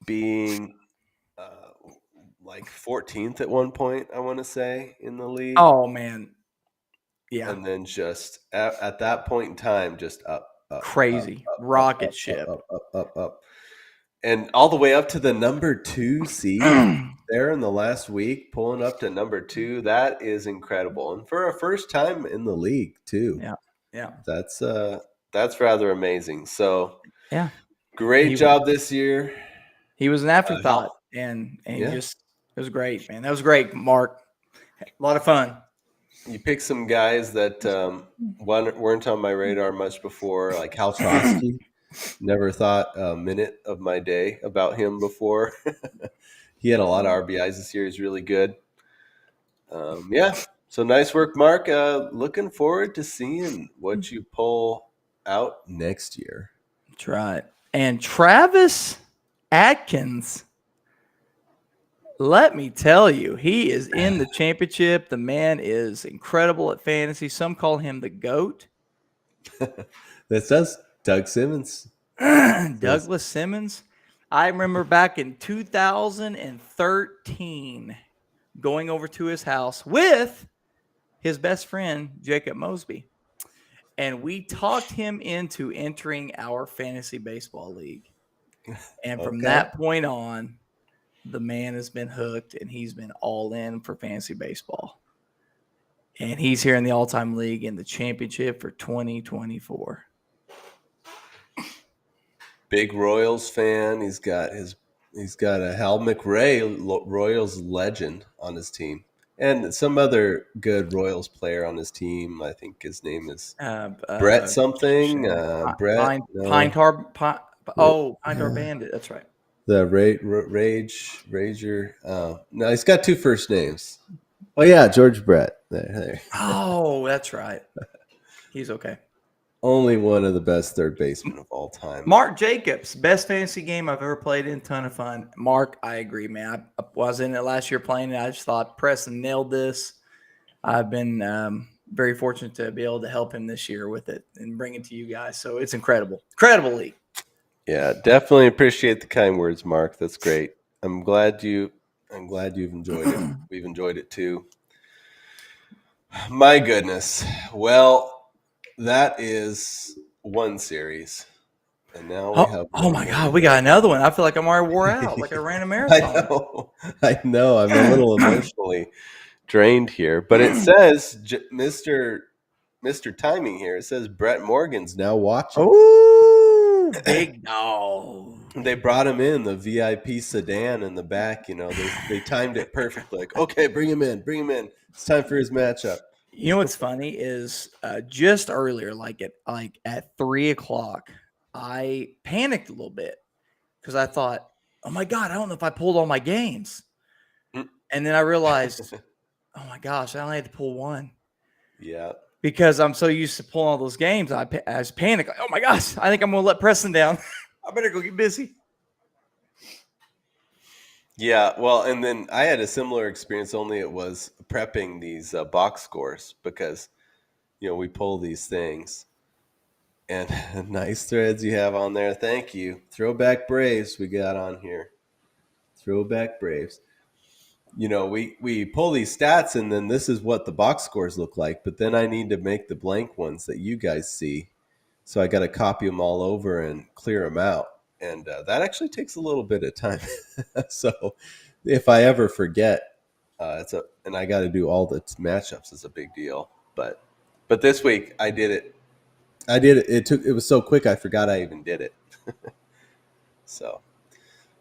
being like 14th at one point, I want to say, in the league. Oh, man. Yeah. And then just at that point in time, just up. Crazy. Rocket ship. Up. And all the way up to the number 2 seed there in the last week, pulling up to number 2. That is incredible. And for a first time in the league, too. Yeah. That's rather amazing. So, yeah. Great job this year. He was an afterthought. And just – it was great, man. That was great, Mark. A lot of fun. You picked some guys that weren't on my radar much before, like Hal Trotsky. Never thought a minute of my day about him before. He had a lot of RBIs this year. He's really good. So nice work, Mark. Looking forward to seeing what you pull out next year. That's right. And Travis Atkins, let me tell you, he is in the championship. The man is incredible at fantasy. Some call him the GOAT. That says Doug Simmons. Douglas Simmons. I remember back in 2013 going over to his house with his best friend, Jacob Mosby. And we talked him into entering our fantasy baseball league. And from that point on, the man has been hooked, and he's been all in for fantasy baseball. And he's here in the All-Time League in the championship for 2024. Big Royals fan. He's got a Hal McRae, Royals legend, on his team, and some other good Royals player on his team. I think his name is Brett something. Brett Pine Tar Bandit. That's right. The Rager. No, he's got 2 first names. Oh yeah, George Brett. There. Oh, that's right. He's okay. Only one of the best third basemen of all time. Mark Jacobs, best fantasy game I've ever played in. Ton of fun. Mark, I agree, man. I was in it last year playing it. I just thought Preston nailed this. I've been very fortunate to be able to help him this year with it and bring it to you guys. So it's incredible. Incredible league. Yeah, definitely appreciate the kind words, Mark. That's great. I'm glad you've enjoyed it. We've enjoyed it too. My goodness. Well, that is one series. And now we have my God, we got another one. I feel like I'm already wore out, like I ran a marathon. I know. I'm a little emotionally drained here, but it says Mr. Timing here. It says Brett Morgan's now watching. Oh, big dog. They brought him in the VIP sedan in the back. They timed it perfectly. Like, okay, bring him in. It's time for his matchup. You know what's funny is just earlier, like at 3:00, I panicked a little bit because I thought, oh my God, I don't know if I pulled all my games. And then I realized, oh my gosh, I only had to pull one. Yeah. Because I'm so used to pulling all those games, I was panicked. Like, oh my gosh, I think I'm going to let Preston down. I better go get busy. Yeah, well, and then I had a similar experience, only it was prepping these box scores because, we pull these things. And nice threads you have on there. Thank you. Throwback Braves we got on here. Throwback Braves. We pull these stats, and then this is what the box scores look like. But then I need to make the blank ones that you guys see. So I got to copy them all over and clear them out. And that actually takes a little bit of time. So if I ever forget, and I got to do all the matchups, it's a big deal. But this week I did it. It was so quick I forgot I even did it. So,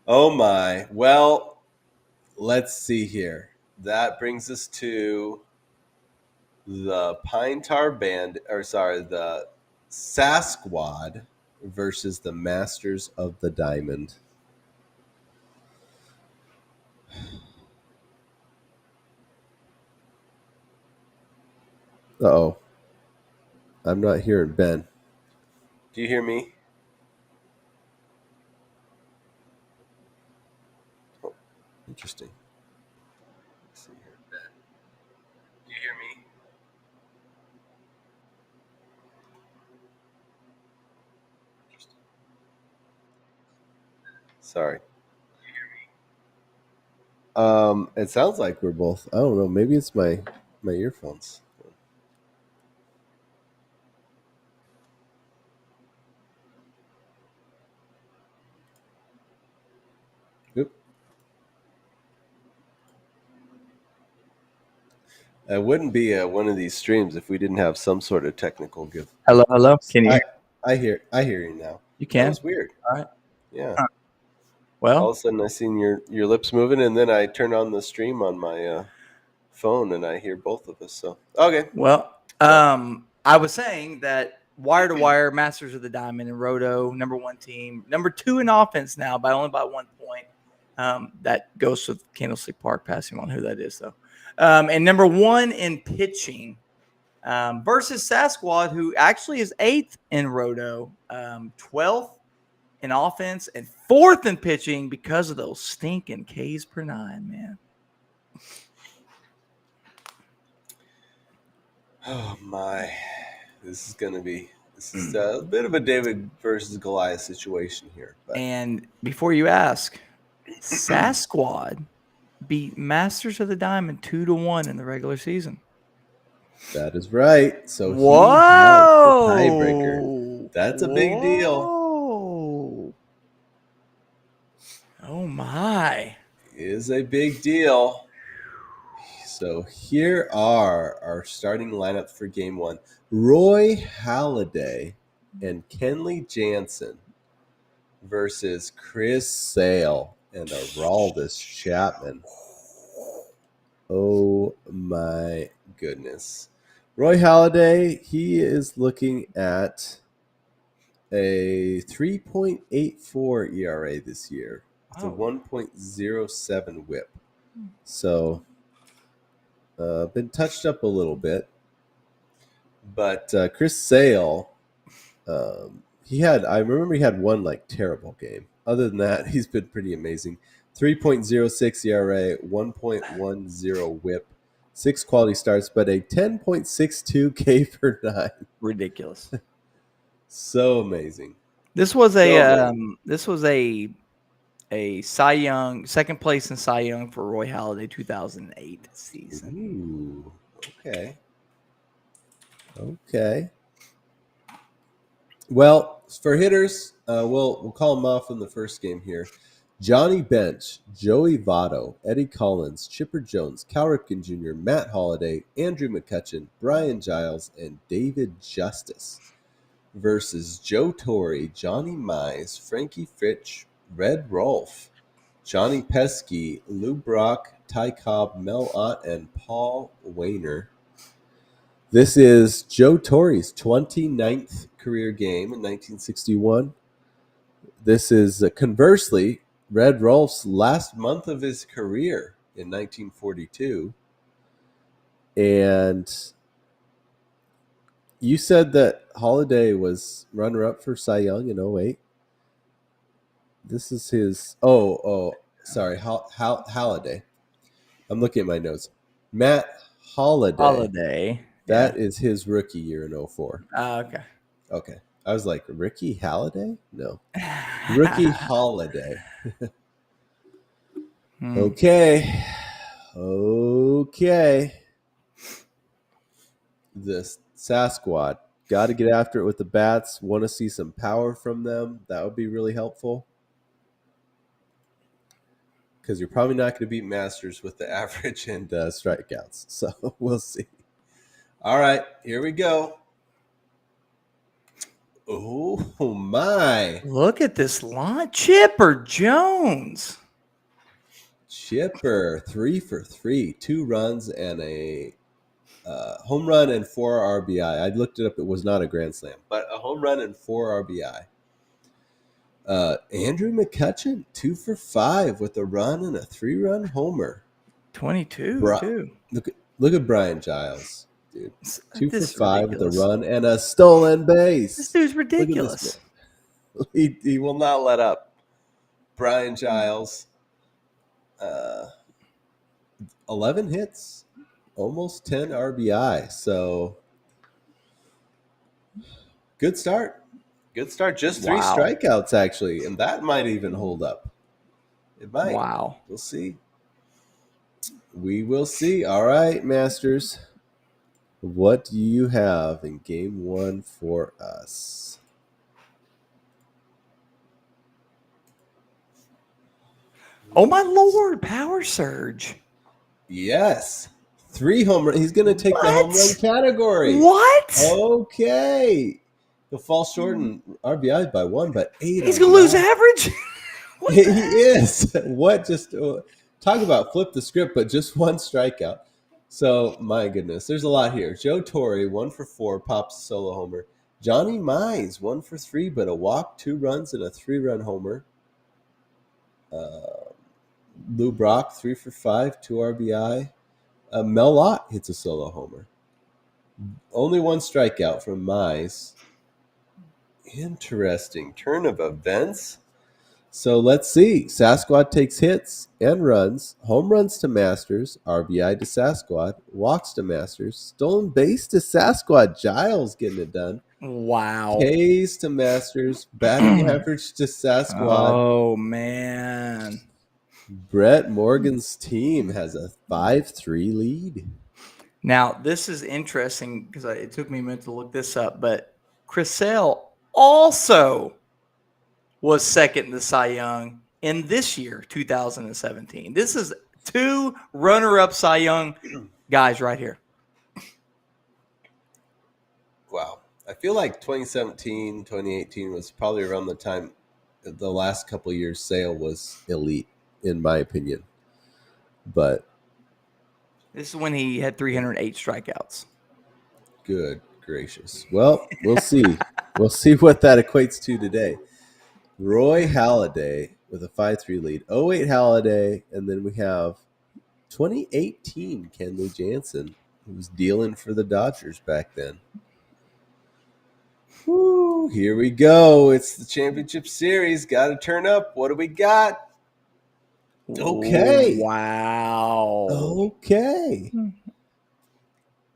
oh my. Well, let's see here. That brings us to the the Sasquatch versus the Masters of the Diamond. Uh-oh. I'm not hearing Ben. Do you hear me? Oh, interesting. Let's see here, Ben. Do you hear me? Interesting. Sorry. Do you hear me? It sounds like we're both. I don't know. Maybe it's my earphones. Oop. It wouldn't be one of these streams if we didn't have some sort of technical gift. Hello. Can you? I hear you now. You can. That was weird. All right. Yeah. Huh. Well, all of a sudden I seen your lips moving, and then I turn on the stream on my phone, and I hear both of us. So okay. Well, I was saying that wire to wire, Masters of the Diamond and Roto, #1 team, #2 in offense now by only by 1 point. That goes with Candlestick Park, passing on who that is though. And #1 in pitching versus Sasquatch, who actually is 8th in Roto, 12th in offense, and 4th in pitching because of those stinking Ks per 9, man. Oh my, this is a bit of a David versus Goliath situation here. But. And before you ask, Sasquatch beat Masters of the Diamond 2-1 in the regular season. That is right. So whoa, he has the tiebreaker. That's a big deal. Oh my, it is a big deal. So here are our starting lineups for Game 1. Roy Halladay and Kenley Jansen versus Chris Sale and Aroldis Chapman. Oh my goodness. Roy Halladay, he is looking at a 3.84 ERA this year. It's a 1.07 whip. So, been touched up a little bit. But Chris Sale, I remember he had one terrible game. Other than that, he's been pretty amazing. 3.06 ERA, 1.10 whip, 6 quality starts, but a 10.62 K per 9. Ridiculous. So amazing. This was a Cy Young, second place in Cy Young for Roy Halladay 2008 season. Ooh, okay. Well, for hitters, we'll call them off in the first game here. Johnny Bench, Joey Votto, Eddie Collins, Chipper Jones, Cal Ripken Jr., Matt Holliday, Andrew McCutchen, Brian Giles, and David Justice versus Joe Torre, Johnny Mize, Frankie Fitch, Red Rolf, Johnny Pesky, Lou Brock, Ty Cobb, Mel Ott, and Paul Wayner. This is Joe Torre's 29th career game in 1961. This is, conversely, Red Rolf's last month of his career in 1942. And you said that Holliday was runner-up for Cy Young in 08. This is his... Sorry, Holliday. I'm looking at my notes. Matt Holliday. That is his rookie year in 04. Okay. Okay. I was like, Ricky Halliday? No. Ricky Holliday. Okay. The Sasquatch. Got to get after it with the bats. Want to see some power from them. That would be really helpful. Because you're probably not going to beat Masters with the average and strikeouts. So we'll see. All right. Here we go. Oh, my. Look at this line. Chipper Jones. Chipper, 3 for 3. 2 runs and a home run and 4 RBI. I looked it up. It was not a grand slam, but a home run and 4 RBI. Andrew McCutchen, 2 for 5 with a run and a 3-run homer. 22, too. Look at Brian Giles. Dude, 2 for 5 ridiculous. with a run and a stolen base. This dude's ridiculous. He will not let up. Brian Giles, 11 hits, almost 10 RBI. So good start. Good start. Just 3 strikeouts, actually, and that might even hold up. It might. Wow. We'll see. We will see. All right, Masters. What do you have in game 1 for us? Oh, my Lord. Power surge. Yes. 3 home runs. He's going to take the home run category. What? Okay. He'll fall short in RBIs by 1, but 8. He's going to lose average? He is. What? Just talk about flip the script, but just 1 strikeout. So, my goodness, there's a lot here. Joe Torre, 1 for 4, pops a solo homer. Johnny Mize, 1 for 3, but a walk, 2 runs, and a 3-run homer. Lou Brock, 3 for 5, 2 RBI. Mel Ott hits a solo homer. Only 1 strikeout from Mize. Interesting turn of events. So let's see. Sasquatch takes hits and runs. Home runs to Masters. RBI to Sasquatch. Walks to Masters. Stolen base to Sasquatch. Giles getting it done. Wow. K's to Masters. Batting average to Sasquatch. Oh, man. Brett Morgan's team has a 5-3 lead. Now, this is interesting because it took me a minute to look this up, but Chris Sale also was second in the Cy Young in this year, 2017. This is 2 runner-up Cy Young guys right here. Wow. I feel like 2017, 2018 was probably around the time the last couple of years Sale was elite, in my opinion. But this is when he had 308 strikeouts. Good gracious. Well, we'll see. We'll see what that equates to today. Roy Halladay with a 5-3 lead. 08 Halladay, and then we have 2018 Kenley Jansen, who was dealing for the Dodgers back then. Woo, here we go. It's the championship series. Got to turn up. What do we got? Okay. Wow. Okay.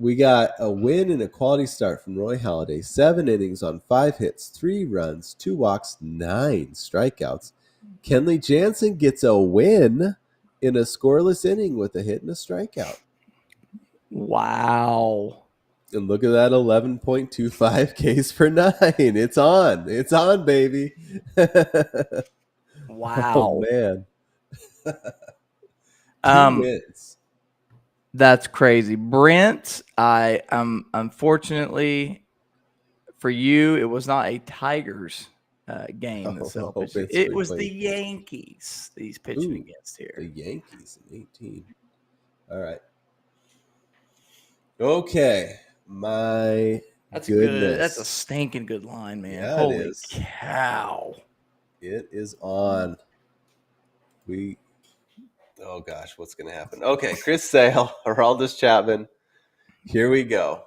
We got a win and a quality start from Roy Halladay. 7 innings on 5 hits, 3 runs, 2 walks, 9 strikeouts. Kenley Jansen gets a win in a scoreless inning with a hit and a strikeout. Wow. And look at that 11.25 Ks per 9. It's on. It's on, baby. Wow. Oh, man. 2 wins. That's crazy. Brent, unfortunately for you, it was not a Tigers game that celebrates. It was the Yankees that he's pitching against here. The Yankees in 18. All right. Okay. That's goodness. good. That's a stinking good line, man. Yeah, Holy it is. cow. It is on. Oh gosh, what's going to happen? Okay, Chris Sale, Aroldis Chapman. Here we go.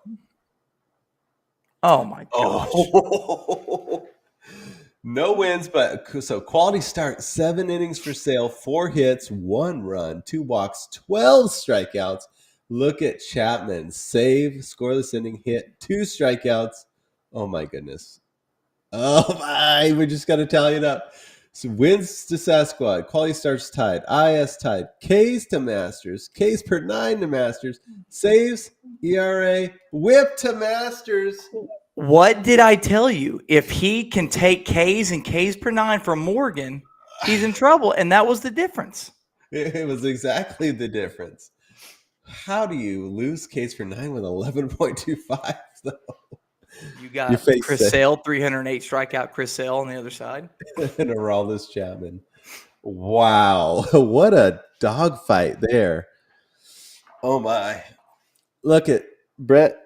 Oh my gosh. Oh. No wins, but so quality start. 7 innings for Sale, 4 hits, 1 run, 2 walks, 12 strikeouts. Look at Chapman. Save, scoreless inning, hit, 2 strikeouts. Oh my goodness. Oh my, we just got to tally it up. So wins to Sasquatch, quality starts tied, IS tied, Ks to Masters, Ks per 9 to Masters, saves, ERA, whip to Masters. What did I tell you? If he can take Ks and Ks per 9 from Morgan, he's in trouble, and that was the difference. It was exactly the difference. How do you lose Ks per 9 with 11.25 though? You got Chris Sale, 308 strikeout Chris Sale on the other side. And Aroldis Chapman. Wow. What a dogfight there. Oh, my. Look at Brett.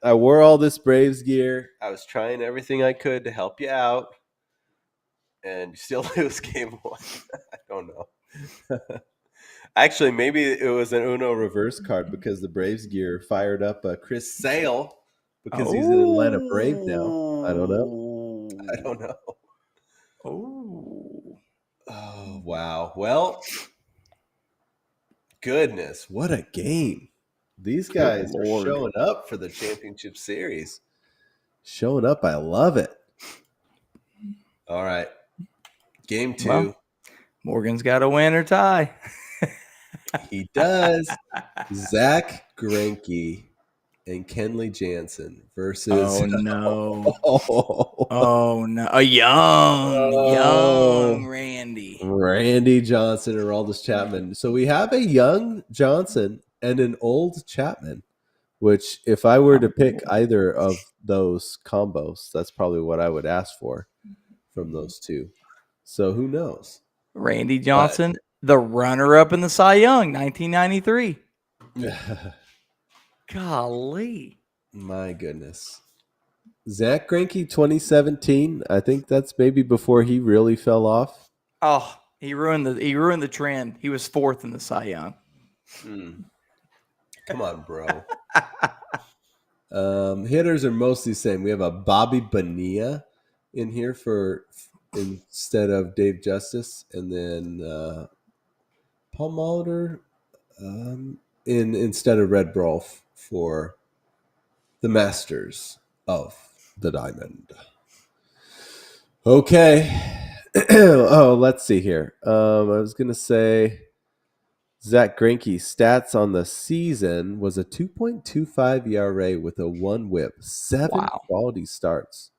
I wore all this Braves gear. I was trying everything I could to help you out. And you still lose game 1. I don't know. Actually, maybe it was an Uno reverse card because the Braves gear fired up Chris Sale. Because he's an Atlanta Brave now. I don't know. Oh, wow. Well, goodness, what a game. These guys are showing up for the championship series. Showing up. I love it. All right. Game 2. Well, Morgan's got to win or tie. He does. Zach Greinke and Kenley Jansen versus Oh no. A young Randy Johnson and Aroldis Chapman. So we have a young Johnson and an old Chapman, which if I were to pick either of those combos, that's probably what I would ask for from those two. So who knows? Randy Johnson, the runner-up in the Cy Young, 1993. Golly. My goodness. Zach Greinke, 2017. I think that's maybe before he really fell off. Oh, he ruined the trend. He was 4th in the Cy Young. Come on, bro. Hitters are mostly the same. We have a Bobby Bonilla in here instead of Dave Justice, and then Paul Molitor instead of Red Brolf for the Masters of the Diamond. Okay. Oh, let's see here. I was going to say Zach Greinke's stats on the season was a 2.25 ERA with a 1 whip, 7 quality starts,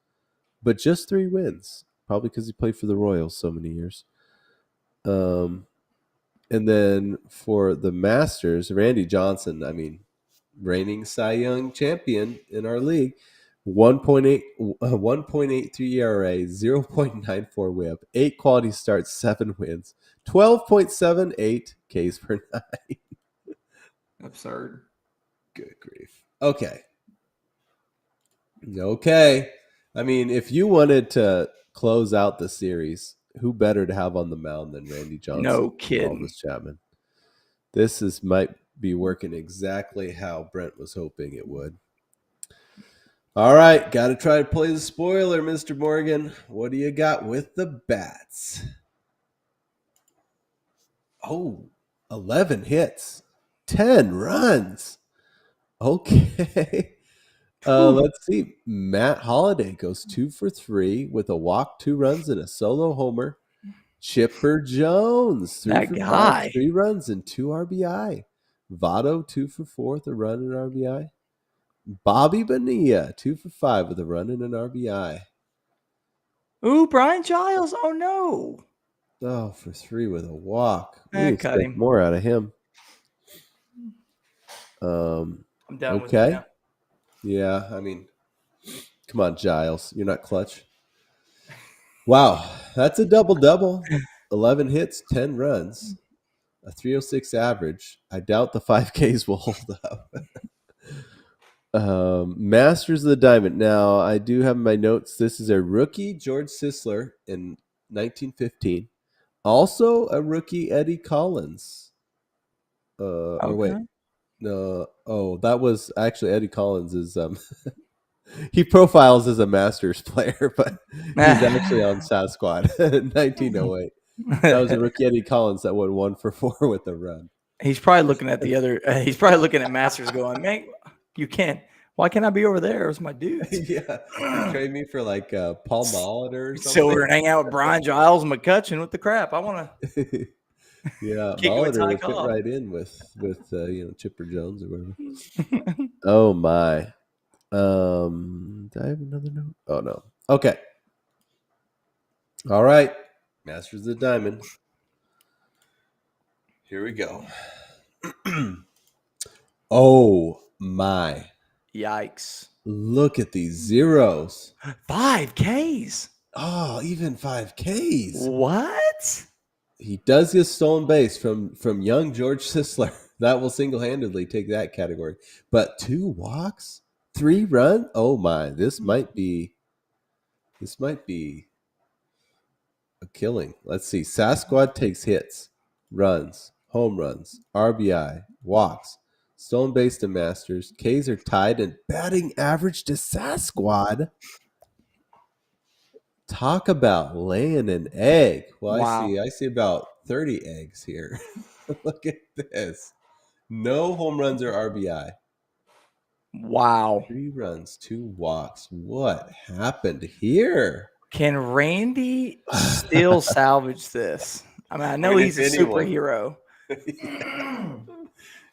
but just 3 wins, probably because he played for the Royals so many years. And then for the Masters, Randy Johnson, reigning Cy Young champion in our league, 1.83 ERA, 0.94 whip, 8 quality starts, 7 wins, 12.78 Ks per 9. Absurd. Good grief. Okay. If you wanted to close out the series, who better to have on the mound than Randy Johnson? No kidding. Aroldis Chapman. This might be working exactly how Brent was hoping it would. All right, got to try to play the spoiler, Mr. Morgan. What do you got with the bats? Oh, 11 hits, 10 runs. Okay. Let's see. Matt Holliday goes 2 for 3 with a walk, 2 runs, and a solo homer. Chipper Jones, 3 for 5, 3 runs, and 2 RBI. Votto, 2 for 4 with a run and an RBI. Bobby Bonilla, 2 for 5 with a run and an RBI. Ooh, Brian Giles. Oh, no. Oh, for 3 with a walk. We Cut expect him. more out of him. I'm done with him Okay. now. Yeah, I mean, come on, Giles. You're not clutch. Wow, that's a double-double. 11 hits, 10 runs, a 306 average. I doubt the 5Ks will hold up. Masters of the Diamond. Now, I do have in my notes, this is a rookie, George Sisler, in 1915. Also a rookie, Eddie Collins. Or wait, Okay. no. Oh, that was actually Eddie Collins is he profiles as a Masters player, but he's actually on Sasquatch in 1908. That was a rookie Eddie Collins that went 1 for 4 with a run. He's probably looking at the other. He's probably looking at Masters, going, "Man, you can't. Why can't I be over there? It's my dudes." Yeah, you trade me for like Paul Molitor or Silver something. and hang out with Brian Giles and McCutcheon with the crap. I want to Yeah, kick it with Molitor Ty would fit Cobb. right in with Chipper Jones or whatever. Oh my. Do I have another note? Oh no. Okay. All right. Masters of the Diamond. Here we go. Oh my. Yikes. Look at these zeros. 5Ks. Oh, even 5Ks. What? He does get stolen base from young George Sisler. That will single-handedly take that category. But 2 walks, 3 runs. Oh my, this might be a killing. Let's see. Sasquatch takes hits, runs, home runs, RBI, walks, stolen base to Masters. K's are tied in batting average to Sasquatch. Talk about laying an egg. Well, Wow. I see about 30 eggs here. Look at this. No home runs or RBI. Wow. 3 runs, 2 walks. What happened here? Can Randy still salvage this? I mean, I know he's a superhero.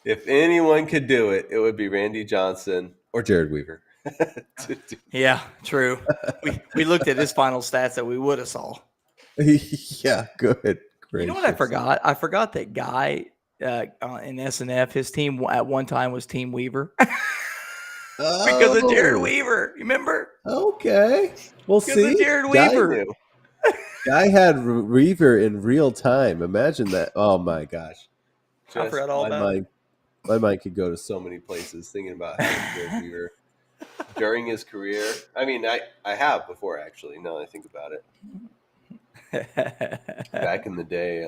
If anyone could do it, it would be Randy Johnson or Jared Weaver. Yeah, true. We looked at his final stats that we would have saw. Yeah, good. You know what I forgot? I forgot that guy in SNF, his team at one time was Team Weaver. Because of Jared Weaver. Remember? Okay. We'll see. Because of Jared Weaver. Guy had Weaver in real time. Imagine that. Oh my gosh. I forgot all about it. My mind could go to so many places thinking about having Jared Weaver during his career. I mean, I have before, actually, now that I think about it. Back in the day,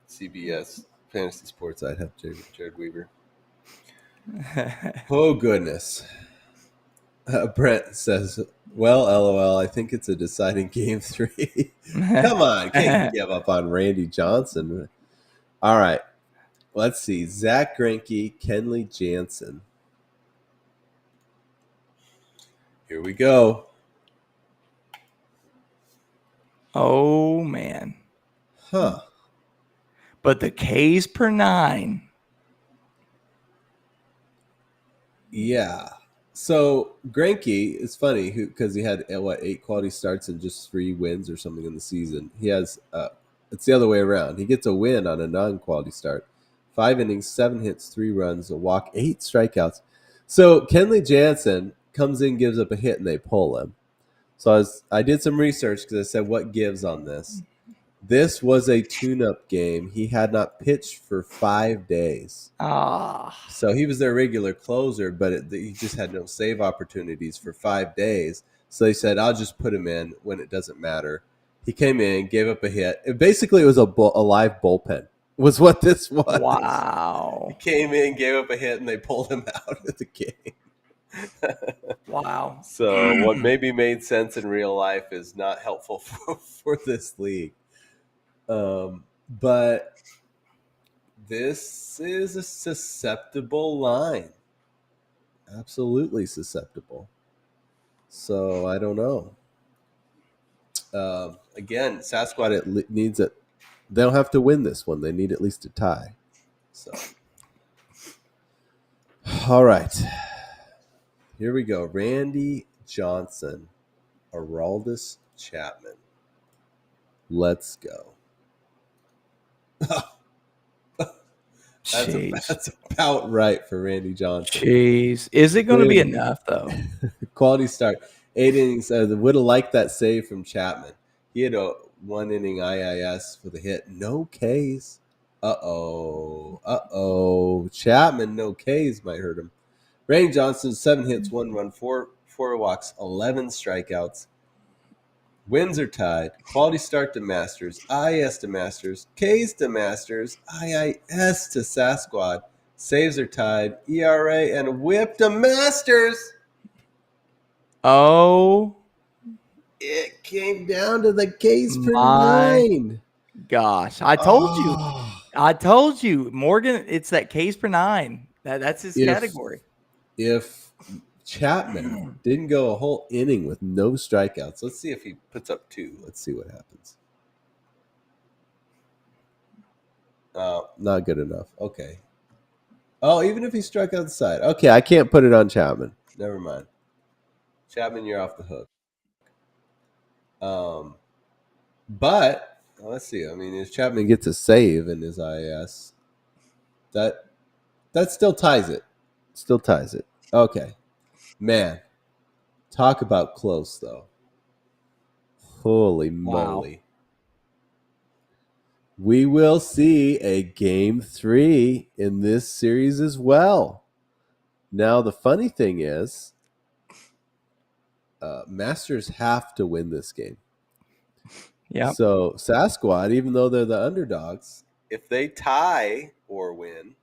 CBS Fantasy Sports, I'd have Jared Weaver. Oh, goodness. Brent says, well, LOL, I think it's a deciding game 3. Come on, can't give up on Randy Johnson. All right. Let's see. Zach Greinke, Kenley Jansen. Here we go. Oh, man. Huh. But the Ks per 9. Yeah. So Greinke is funny because he had 8 quality starts and just 3 wins or something in the season. He has it's the other way around. He gets a win on a non-quality start. 5 innings, 7 hits, 3 runs, a walk, 8 strikeouts. So Kenley Jansen comes in, gives up a hit, and they pull him. So I did some research because I said, what gives on this? This was a tune-up game. He had not pitched for 5 days. So he was their regular closer, but he just had no save opportunities for 5 days. So they said, I'll just put him in when it doesn't matter. He came in, gave up a hit. Basically, it was a live bullpen was what this was. Wow. He came in, gave up a hit, and they pulled him out of the game. Wow. So what maybe made sense in real life is not helpful for this league. But this is a susceptible line. Absolutely susceptible. So I don't know. Again, Sasquatch needs it. They don't have to win this one. They need at least a tie. So, all right. Here we go. Randy Johnson, Aroldis Chapman. Let's go. That's about right for Randy Johnson. Jeez. Is it going to be enough, though? Quality start. 8 innings. Would have liked that save from Chapman. He had a 1-inning IIS with a hit. No Ks. Uh-oh. Chapman, no Ks might hurt him. Randy Johnson, 7 hits, 1 run, 4 walks, 11 strikeouts. Wins are tied. Quality start to Masters. IIS to Masters. Ks to Masters. IIS to Sasquatch. Saves are tied. ERA and whip to Masters. Oh. It came down to the Ks per 9. Gosh. I told you. Morgan, it's that Ks per 9. That's his category. If Chapman didn't go a whole inning with no strikeouts. Let's see if he puts up 2. Let's see what happens. Not good enough. Okay. Oh, even if he struck out the side. Okay, I can't put it on Chapman. Never mind. Chapman, you're off the hook. But let's see. I mean, if Chapman gets a save in his IAS, that still ties it. Okay. Man, talk about close, though. Holy moly. We will see a Game 3 in this series as well. Now, the funny thing is, Masters have to win this game. Yeah. So, Sasquatch, even though they're the underdogs, if they tie or win,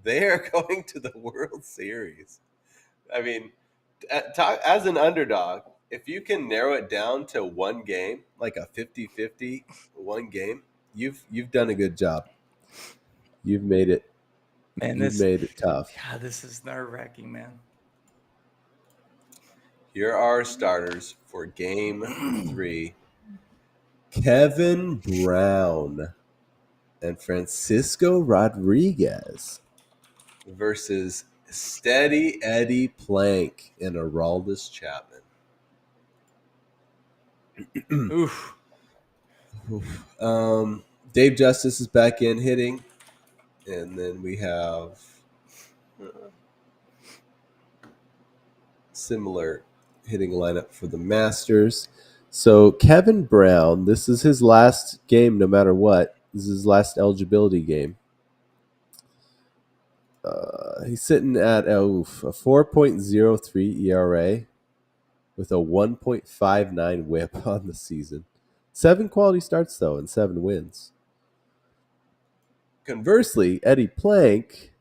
they are going to the World Series. I mean, as an underdog, if you can narrow it down to one game, like a 50-50 one game, you've done a good job. You've made it. Man, made it tough. God, this is nerve-wracking, man. Here are starters for Game 3. Kevin Brown and Francisco Rodriguez versus Steady Eddie Plank and Aroldis Chapman. Oof. Dave Justice is back in hitting. And then we have similar hitting lineup for the Masters. So Kevin Brown, this is his last game no matter what. This is his last eligibility game. He's sitting at a 4.03 ERA with a 1.59 whip on the season. 7 quality starts, though, and 7 wins. Conversely, Eddie Plank,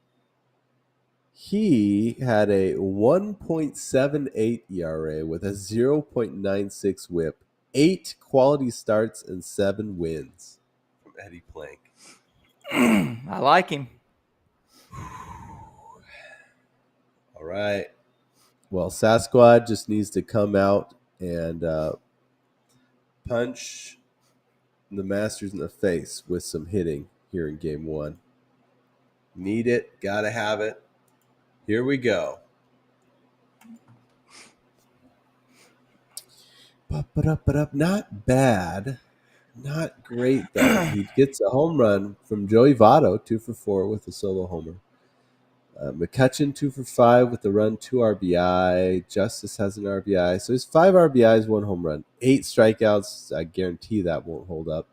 he had a 1.78 ERA with a 0.96 whip, 8 quality starts, and 7 wins from Eddie Plank. I like him. All right. Well, Sasquatch just needs to come out and punch the Masters in the face with some hitting here in Game 1. Need it. Gotta have it. Here we go. Not bad. Not great, though. He gets a home run from Joey Votto, 2 for 4 with a solo homer. McCutchen, 2 for 5 with the run, 2 RBI. Justice has an RBI. So it's 5 RBIs, 1 home run. 8 strikeouts. I guarantee that won't hold up.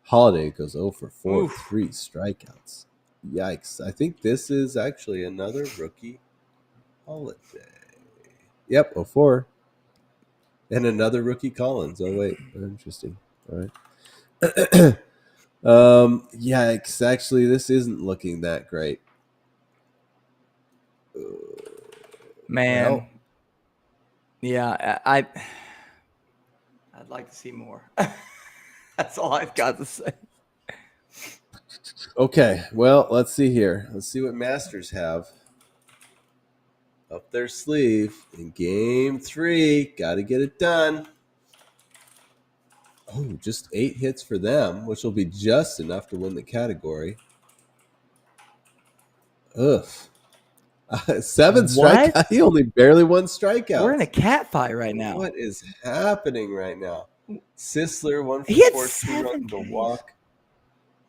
Holiday goes 0 for 4, 3 strikeouts. Yikes. I think this is actually another rookie Holiday. Yep, 0-4. And another rookie Collins. Oh, wait. Interesting. All right. Yikes. Actually, this isn't looking that great. Man. Well, yeah, I'd like to see more. That's all I've got to say. Okay, well, let's see here. Let's see what Masters have up their sleeve in Game 3. Got to get it done. Oh, just 8 hits for them, which will be just enough to win the category. Ugh. 7 strikeouts. He only barely won strikeouts. We're in a cat fight right now. What is happening right now? Sisler, 1 for 4, 2 runs, a walk.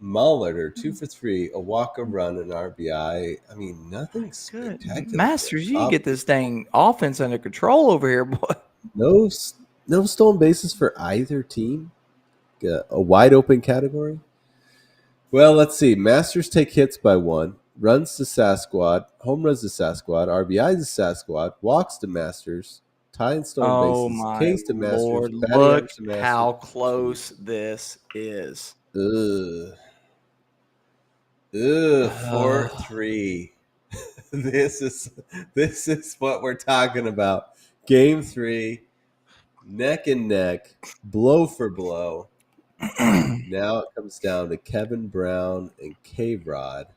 Molitor, 2 for 3, a walk, a run, an RBI. I mean, nothing spectacular. Masters, you get this dang offense under control over here, boy. No stolen bases for either team. A wide open category. Well, let's see. Masters take hits by 1, runs to Sasquatch, home runs to Sasquatch, RBIs to Sasquatch, walks to Masters, tie and stolen bases, Ks to Masters, Lord, batting look average to Masters. how close this is. Ugh. 4-3. This is what we're talking about. Game 3, neck and neck, blow for blow. Now it comes down to Kevin Brown and K-Rod.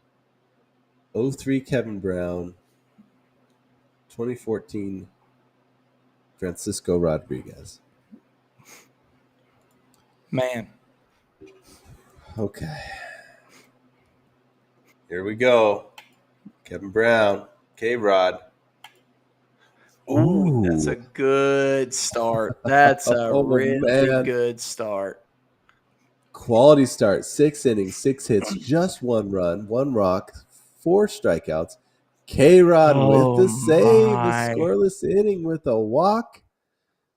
03 Kevin Brown, 2014 Francisco Rodriguez. Man. Okay. Here we go. Kevin Brown, K-Rod. Ooh, that's a good start. That's a really good start. Quality start. 6 innings, 6 hits, just 1 run, 1 walk, 4 strikeouts. K-Rod with the save, a scoreless inning with a walk.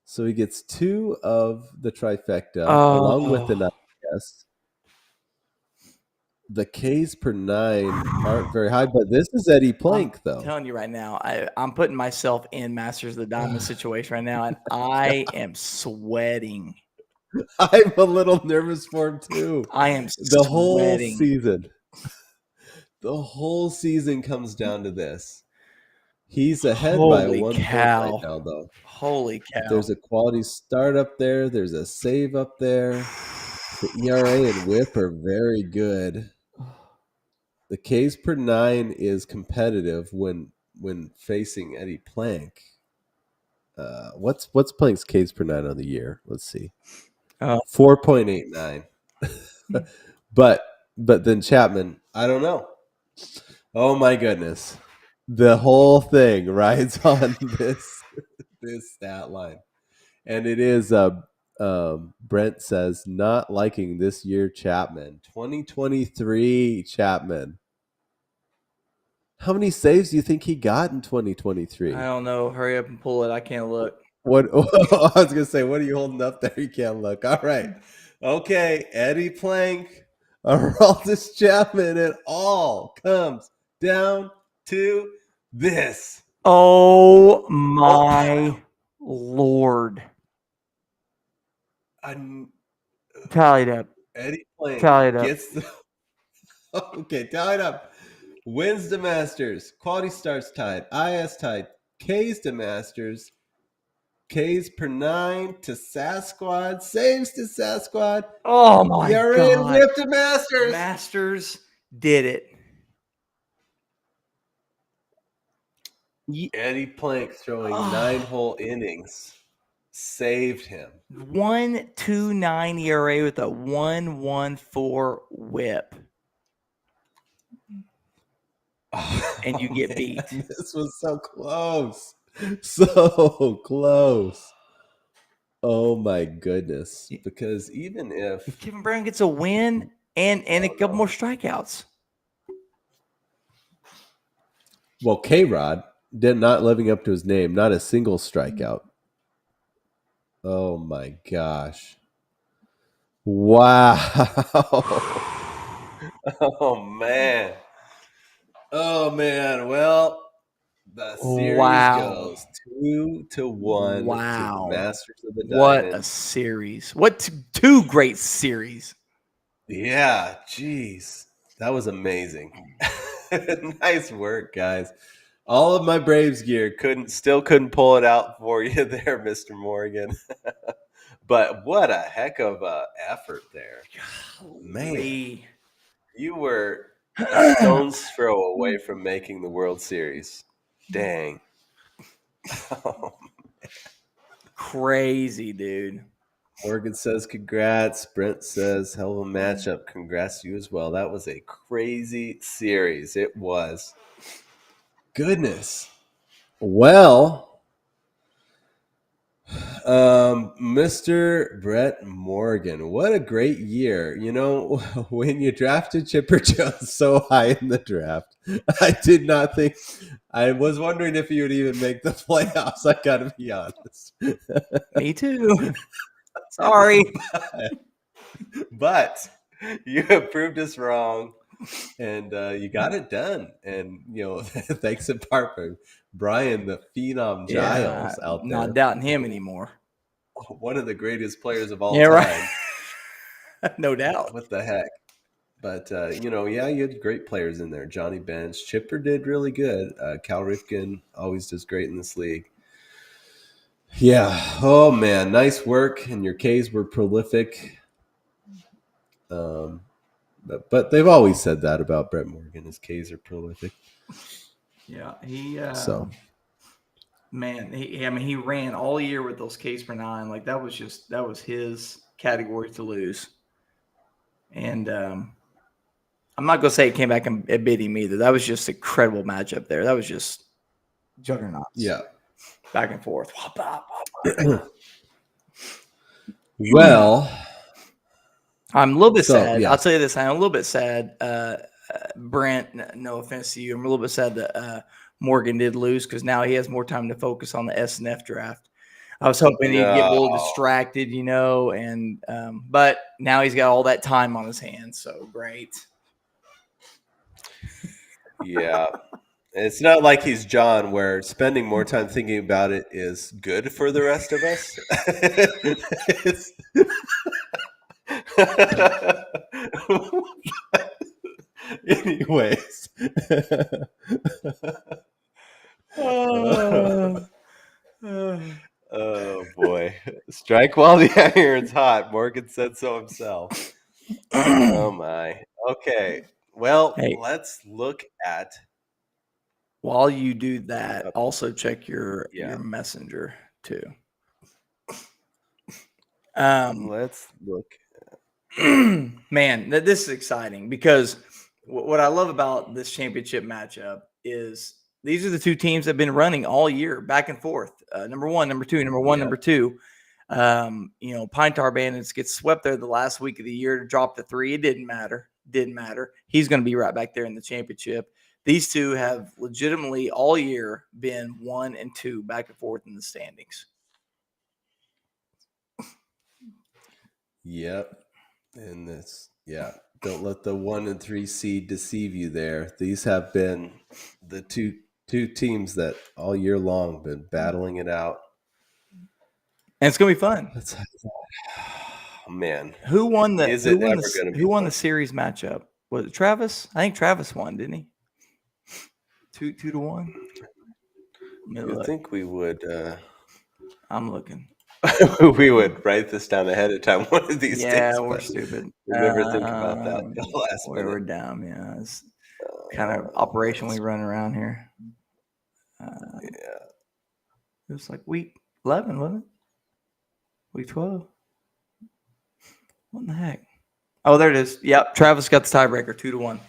So he gets 2 of the trifecta, along with the 9 guests. The Ks per 9 aren't very high, but this is Eddie Plank, though. I'm telling you right now, I'm putting myself in Masters of the Diamond situation right now, and I am sweating. I'm a little nervous for him, too. I am the whole season. The whole season comes down to this. He's ahead by a 1 point right now, though. Holy cow. There's a quality start up there. There's a save up there. The ERA and whip are very good. The Ks per 9 is competitive when facing Eddie Plank. What's Plank's Ks per 9 on the year? Let's see. 4.89. But then Chapman, I don't know. Oh my goodness. The whole thing rides on this stat line. And it is Brent says not liking this year Chapman. 2023 Chapman. How many saves do you think he got in 2023? I don't know. Hurry up and pull it. I can't look. What I was gonna say, what are you holding up there? You can't look. All right. Okay, Eddie Plank, Aroldis Chapman, it all comes down to this. Oh my Lord. Tallied up. Eddie Plank gets the okay, tallied up. Wins the Masters. Quality starts tied. IS tied. Ks to Masters. Ks per 9 to Sasquatch. Saves to Sasquatch. Oh my God. Whip to Masters. Masters did it. Eddie Plank throwing 9 whole innings saved him. 1.29 ERA with a 1.14 whip. And you get beat. This was so close. So close. Oh my goodness. Because even if Kevin Brown gets a win and a couple more strikeouts. Well, K-Rod did not living up to his name, not a single strikeout. Oh my gosh. Wow. Oh man. Well, the series goes 2-1 to the Masters of the Diamond. What a series. What 2 great series. Yeah, geez. That was amazing. Nice work, guys. All of my Braves gear couldn't pull it out for you there, Mr. Morgan. But what a heck of a effort there. Man, you were a stone's throw away from making the World Series. Dang. Oh, crazy, dude. Morgan says congrats. Brent says hell of a matchup. Congrats to you as well. That was a crazy series. It was. Goodness. Well, Mr. Brett Morgan, what a great year. You know, when you drafted Chipper Jones so high in the draft, I did not think, I was wondering if he would even make the playoffs. I gotta be honest. Me too. Sorry. But you have proved us wrong, and you got it done. And, you know, thanks in part for Brian, the Phenom Giles out there. Not doubting him anymore. One of the greatest players of all Yeah, time. right. No doubt. What the heck? But, you know, yeah, you had great players in there. Johnny Bench. Chipper did really good. Cal Ripken always does great in this league. Yeah. Oh, man. Nice work. And your Ks were prolific. But they've always said that about Brett Morgan. His Ks are prolific. Yeah. He, man, he ran all year with those Ks per nine. Like that was his category to lose. And I'm not gonna say it came back and it beat him either. That was just an incredible matchup there. That was just juggernauts. Yeah. Back and forth. Well, I'm a little bit sad. yeah. I'll tell you this. I'm a little bit sad. Brent, no offense to you. I'm a little bit sad that Morgan did lose because now he has more time to focus on the S and F draft. I was hoping he'd get a little distracted, you know, and but now he's got all that time on his hands. So great. Yeah. It's not like he's John, where spending more time thinking about it is good for the rest of us. Anyways. Oh, boy. Strike while the iron's hot. Morgan said so himself. Oh, my. Okay. Well, let's look at. While you do that, also check your messenger too. Let's look. Man, this is exciting because what I love about this championship matchup is these are the two teams that have been running all year, back and forth. Number one, number two, number one, number two. You know, Pine Tar Bandits gets swept there the last week of the year to drop to 3. It didn't matter. He's going to be right back there in the championship. These two have legitimately all year been 1 and 2 back and forth in the standings. Yep. And this, don't let the 1 and 3 seed deceive you there. These have been the two teams that all year long been battling it out. And it's going to be fun. Oh, man. Who won the series matchup? Was it Travis? I think Travis won, didn't he? 2-1. I think we would. I'm looking. We would write this down ahead of time one of these days. Yeah, we're stupid. We never think about that until the last minute. We're down. Yeah, it's kind of operation we run around here. It was like week 11, wasn't it? Week 12. What in the heck? Oh, there it is. Yep, Travis got the tiebreaker, 2-1.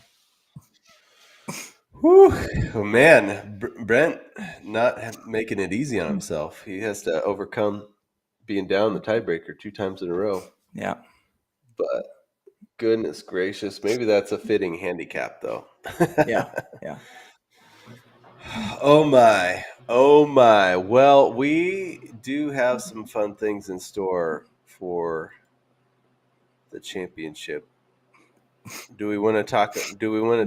Whew. Oh, man, Brent not making it easy on himself. He has to overcome being down the tiebreaker 2 times in a row. Yeah. But goodness gracious, maybe that's a fitting handicap, though. Yeah. Oh, my. Well, we do have some fun things in store for the championship. Do we want to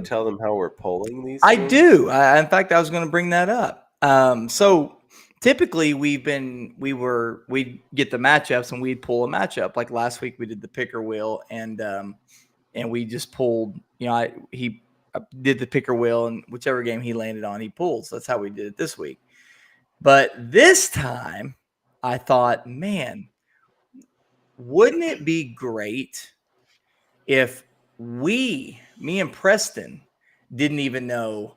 tell them how we're polling these I things? do. In fact, I was going to bring that up. So typically we'd get the matchups and we'd pull a matchup. Like last week we did the picker wheel and we just pulled, you know, he did the picker wheel and whichever game he landed on, he pulls. That's how we did it this week. But this time I thought, man, wouldn't it be great if me and Preston didn't even know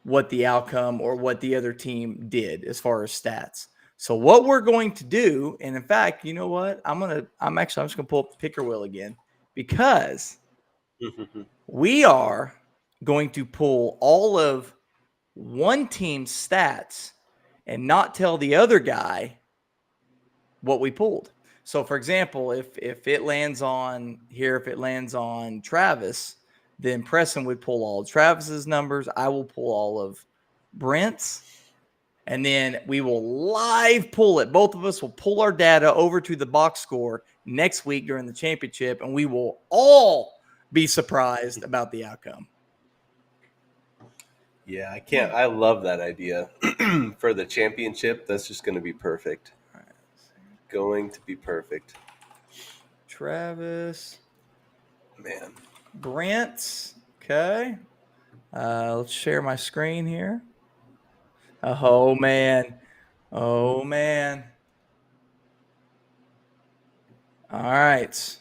what the outcome or what the other team did as far as stats. So what we're going to do, and in fact, you know what? I'm just going to pull up the picker wheel again because we are going to pull all of one team's stats and not tell the other guy what we pulled. So, for example, if it lands on here, if it lands on Travis, then Preston would pull all of Travis's numbers. I will pull all of Brent's, and then we will live pull it. Both of us will pull our data over to the box score next week during the championship, and we will all be surprised about the outcome. Yeah, I can't. I love that idea for the championship. That's just going to be perfect. Going to be perfect. Travis, Man. Brent. Okay. Let's share my screen here. Oh, man. Oh, man. All right.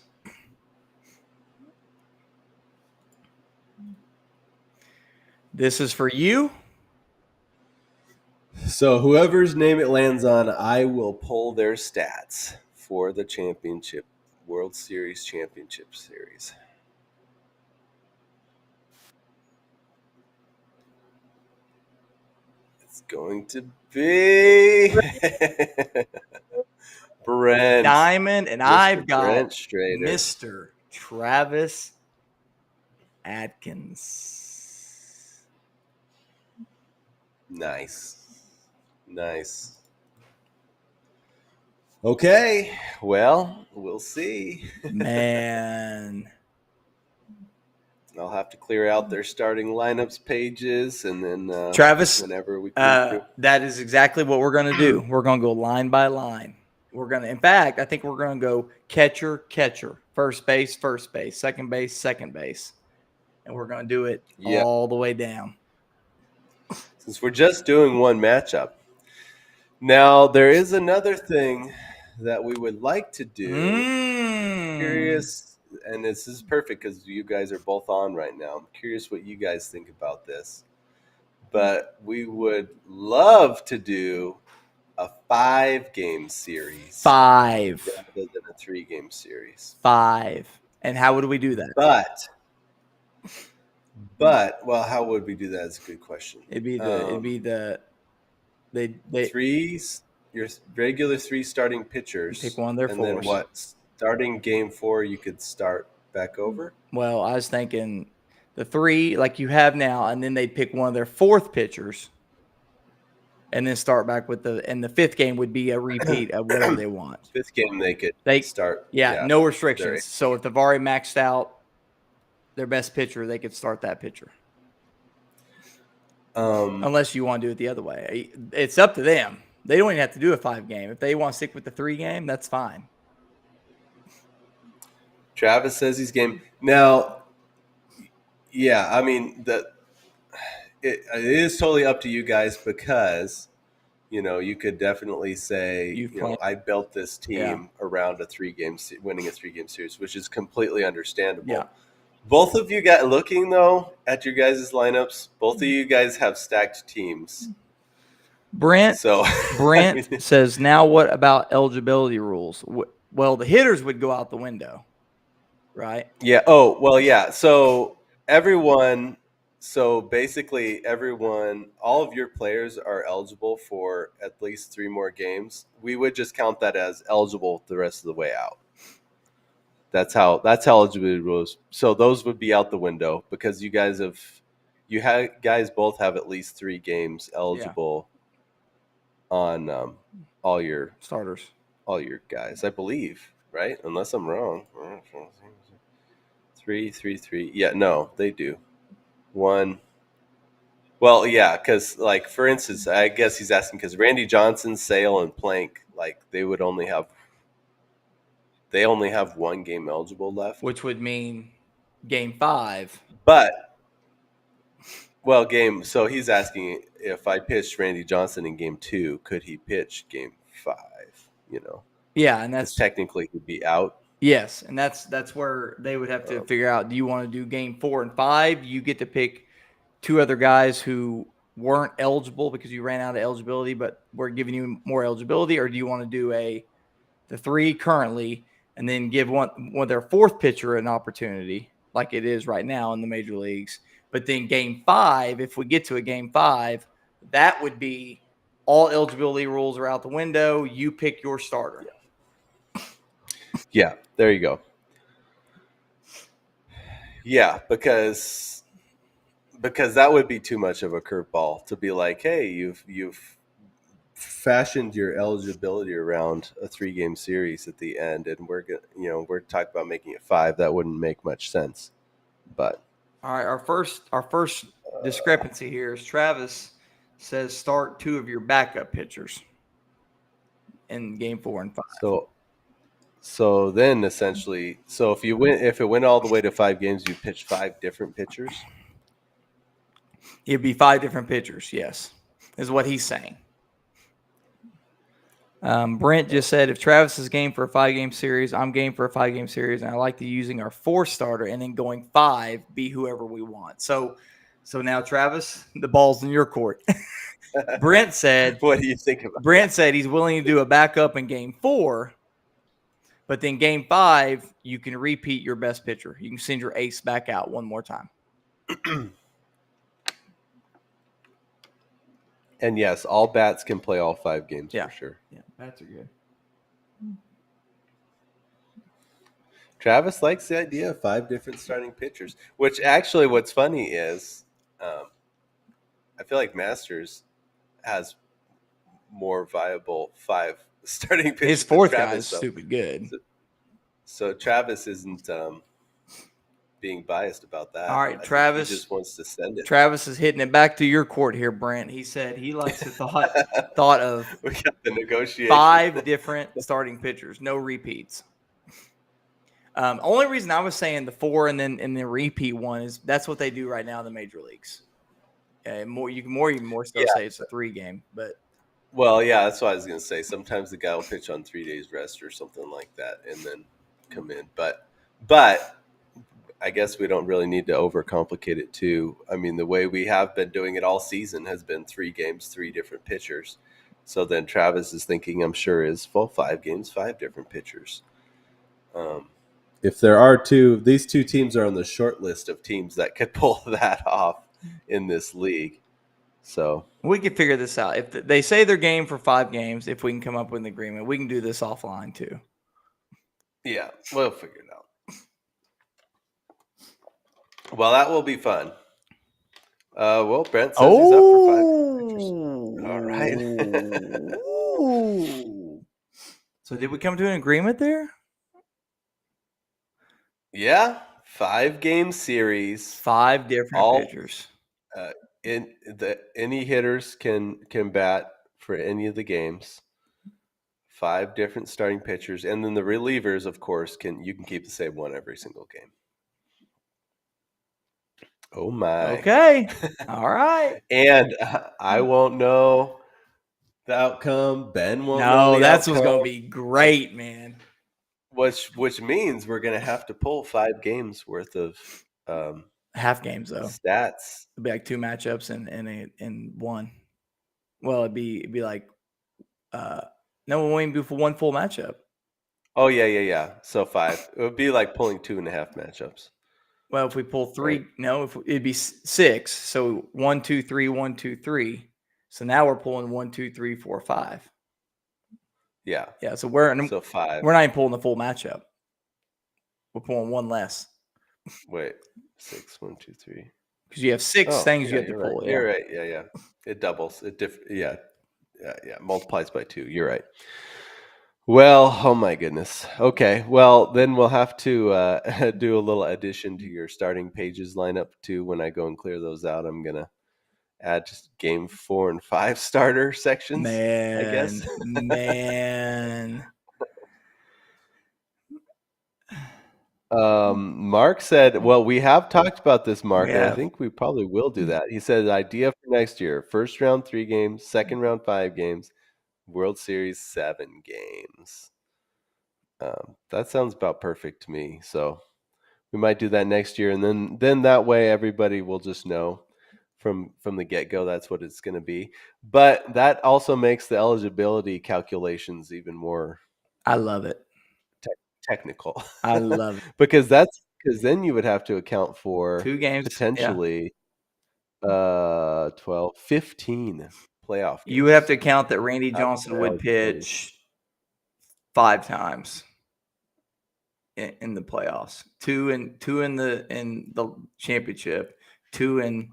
This is for you. So whoever's name it lands on, I will pull their stats for the championship, World Series Championship Series. It's going to be Brent Diamond, and I've got Brent Strader. Mr. Travis Atkins. Nice. Okay, well, we'll see. Man. I'll have to clear out their starting lineups pages, and then Travis, whenever we come through. that is exactly what we're going to do. We're going to go line by line. In fact, I think we're going to go catcher, first base, second base, and we're going to do it all the way down. Since we're just doing one matchup. Now, there is another thing that we would like to do. Curious, and this is perfect because you guys are both on right now. I'm curious what you guys think about this. But we would love to do a 5-game series. 5. Rather than a 3-game series. 5. And how would we do that? But well, how would we do that? Is a good question. It'd be the your regular 3 starting pitchers. Pick one of their and fours. Then what? Starting game 4, you could start back over. Well, I was thinking the 3 like you have now, and then they'd pick one of their 4th pitchers, and then start back with the 5th game would be a repeat of whatever they want. 5th game they could start. Yeah, no restrictions. So if they've already maxed out their best pitcher, they could start that pitcher. Unless you want to do it the other way. It's up to them. They don't even have to do a 5-game. If they want to stick with the 3-game, that's fine. Travis says he's game. Now, yeah, I mean, it is totally up to you guys because, you could definitely say, I built this team around winning a 3-game series, which is completely understandable. Yeah. Both of you guys, looking though at your guys' lineups, both of you guys have stacked teams. Brent says, now what about eligibility rules? Well, the hitters would go out the window, right? Yeah. Oh, well, yeah. So basically everyone, all of your players are eligible for at least 3 more games. We would just count that as eligible the rest of the way out. That's eligibility rules. So those would be out the window because you guys both have at least 3 games eligible on all your starters, all your guys, I believe, right? Unless I'm wrong. 3. Yeah, no, they do. 1. Well, yeah, because for instance, I guess he's asking because Randy Johnson, Sale, and Plank, they would only have. They only have 1 game eligible left. Which would mean game 5. So he's asking if I pitched Randy Johnson in game 2, could he pitch game 5? Yeah, and that's technically he'd be out. Yes, and that's where they would have to figure out, do you want to do game 4 and 5? You get to pick 2 other guys who weren't eligible because you ran out of eligibility, but we're giving you more eligibility, or do you want to do the 3 currently and then give one of their 4th pitcher an opportunity like it is right now in the major leagues? But then game 5, if we get to a game 5, that would be all eligibility rules are out the window. You pick your starter. Yeah, there you go. Yeah, because that would be too much of a curveball to be like, hey, you've fashioned your eligibility around a 3-game series at the end, and we're talking about making it 5. That wouldn't make much sense. But all right, our first discrepancy here is Travis says start 2 of your backup pitchers in game 4 and 5. So then essentially, if it went all the way to 5 games, you pitch 5 different pitchers. It'd be 5 different pitchers. Yes, is what he's saying. Brent just said, if Travis is game for a 5-game series, I'm game for a 5-game series, and I like to using our 4 starter and then going 5, be whoever we want. So now, Travis, the ball's in your court. Brent said, what do you think about Brent said he's willing to do a backup in game 4, but then game 5, you can repeat your best pitcher. You can send your ace back out one more time. And yes, all bats can play all 5 games for sure. Yeah, bats are good. Travis likes the idea of 5 different starting pitchers, which actually what's funny is I feel like Masters has more viable 5 starting pitchers. His 4th guy is stupid good. So Travis isn't being biased about that. All right, Travis. He just wants to send it. Travis is hitting it back to your court here, Brent. He said he likes the thought of we got the negotiation. 5 different starting pitchers, no repeats. Only reason I was saying the 4 and then the repeat one is that's what they do right now in the major leagues. You can more so say it's a 3-game, but well, yeah, that's what I was going to say. Sometimes the guy will pitch on 3 days rest or something like that, and then come in. But I guess we don't really need to overcomplicate it too. I mean, the way we have been doing it all season has been 3 games, 3 different pitchers. So then Travis is thinking, I'm sure, is 5 games, 5 different pitchers. If there are 2, these 2 teams are on the short list of teams that could pull that off in this league. So we can figure this out. If they say they're game for 5 games, if we can come up with an agreement, we can do this offline too. Yeah, we'll figure it out. Well, that will be fun. Well, Brent says he's up for 5 pitchers. All right. So did we come to an agreement there? Yeah, 5-game series. 5 different pitchers. Any hitters can bat for any of the games. 5 different starting pitchers, and then the relievers, of course, you can keep the same one every single game. Oh my! Okay, all right. And I won't know the outcome. Ben won't. No, that's what's going to be great, man. Which means we're going to have to pull 5 games worth of half games though. Stats. It'd be like 2 matchups and 1. Well, it'd be like no, we won't even do for 1 full matchup. Oh yeah. So 5. It would be like pulling 2.5 matchups. Well, if we pull 3, right. No, it'd be 6. So 1, 2, 3, 1, 2, 3. So now we're pulling 1, 2, 3, 4, 5. Yeah. So we're 5. We're not even pulling the full matchup. We're pulling 1 less. Wait, 6, 1, 2, 3. Because you have 6 things you have to pull. Right. You're right. Yeah. It doubles. Yeah. Multiplies by 2. You're right. Well, oh my goodness. Okay. Well, then we'll have to do a little addition to your starting pages lineup too. When I go and clear those out, I'm gonna add just game 4 and 5 starter sections. Man, I guess. Man. Mark said, well, we have talked about this, Mark, and I think we probably will do that. He said, idea for next year, 1st round 3 games, 2nd round 5 games, World Series 7 games. That sounds about perfect to me. So we might do that next year, and then that way everybody will just know from the get-go that's what it's going to be. But that also makes the eligibility calculations even more. I love it. Technical. I love it. because then you would have to account for 2 games potentially 12, 15 playoff games. You would have to count that Randy Johnson would pitch 5 times. in the playoffs, two in the championship, two in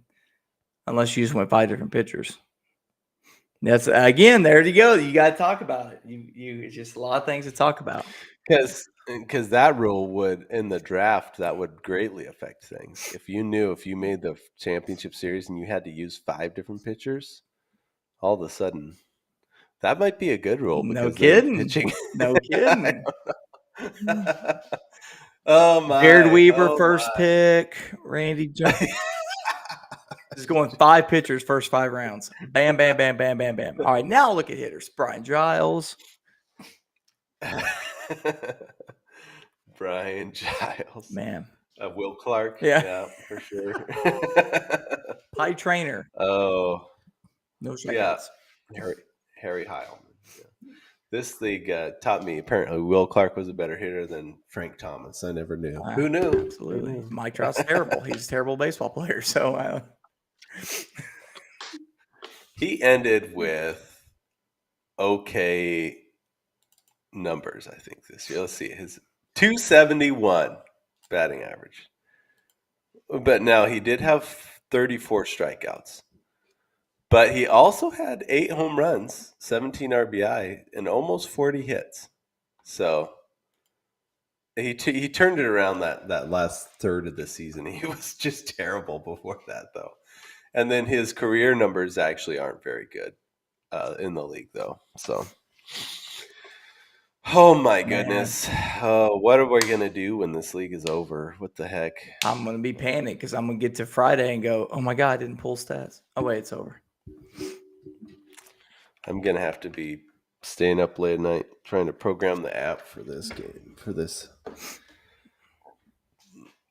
unless you just went 5 different pitchers. That's again, there you go. You got to talk about it. You it's just a lot of things to talk about. Because that rule would in the draft that would greatly affect things. If you made the championship series and you had to use 5 different pitchers, all of a sudden that might be a good rule No because then kidding. pitching. No kidding. Oh my! Jared Weaver, oh first my. pick. Randy Johnson. Just going 5 pitchers, first 5 rounds. Bam, bam, bam, bam, bam, bam. All right, now look at hitters. Brian Giles. Brian Giles. Man. Will Clark. Yeah. Yeah, for sure. Pie Trainer. Oh. No Yeah. Harry Heilman. Yeah. This league taught me apparently Will Clark was a better hitter than Frank Thomas. I never knew. Who knew? Absolutely. Who knew? Mike Trout's terrible. He's a terrible baseball player. So he ended with okay numbers, I think, this year. Let's see. His 271 batting average. But now he did have 34 strikeouts. But he also had 8 home runs, 17 RBI, and almost 40 hits. So he turned it around that last third of the season. He was just terrible before that, though. And then his career numbers actually aren't very good in the league, though. So, oh my goodness. What are we going to do when this league is over? What the heck? I'm going to be panicked because I'm going to get to Friday and go, oh my God, I didn't pull stats. Oh, wait, it's over. I'm going to have to be staying up late at night trying to program the app for this game,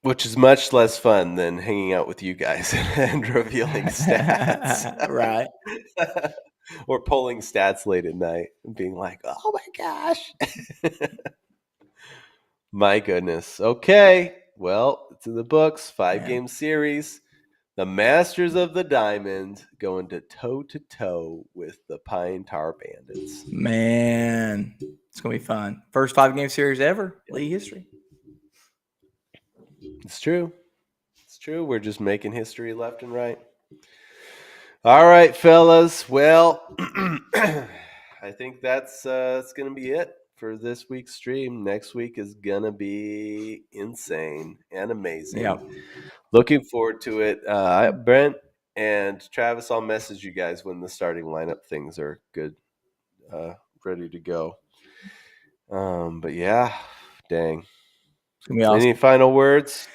which is much less fun than hanging out with you guys and revealing stats. Right. Or pulling stats late at night and being like, oh my gosh. My goodness. Okay. Well, it's in the books. 5-game series. The Masters of the Diamond going to toe-to-toe with the Pine Tar Bandits. Man, it's going to be fun. First 5-game series ever, league history. It's true. It's true. We're just making history left and right. All right, fellas. Well, I think that's going to be it for this week's stream. Next week is going to be insane and amazing. Yeah. Looking forward to it. Brent and Travis, I'll message you guys when the starting lineup things are good, ready to go. But yeah, dang. It's gonna be awesome. Any final words?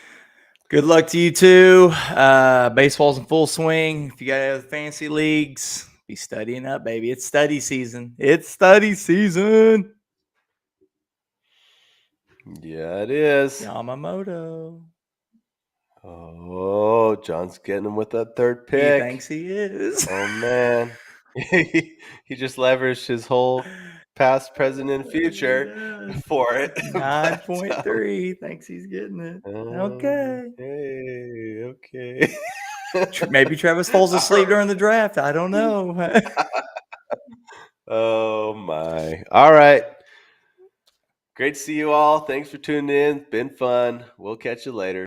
Good luck to you too. Baseball's in full swing. If you got other fantasy leagues, be studying up, baby. It's study season. It's study season. Yeah, it is. Yamamoto. Oh, John's getting him with that third pick. He thinks he is. Oh, man. He just leveraged his whole past, present, and future for it. 9.3. He thinks he's getting it. Okay. Hey, okay. Maybe Travis falls asleep during the draft. I don't know. Oh, my. All right. Great to see you all. Thanks for tuning in. It's been fun. We'll catch you later.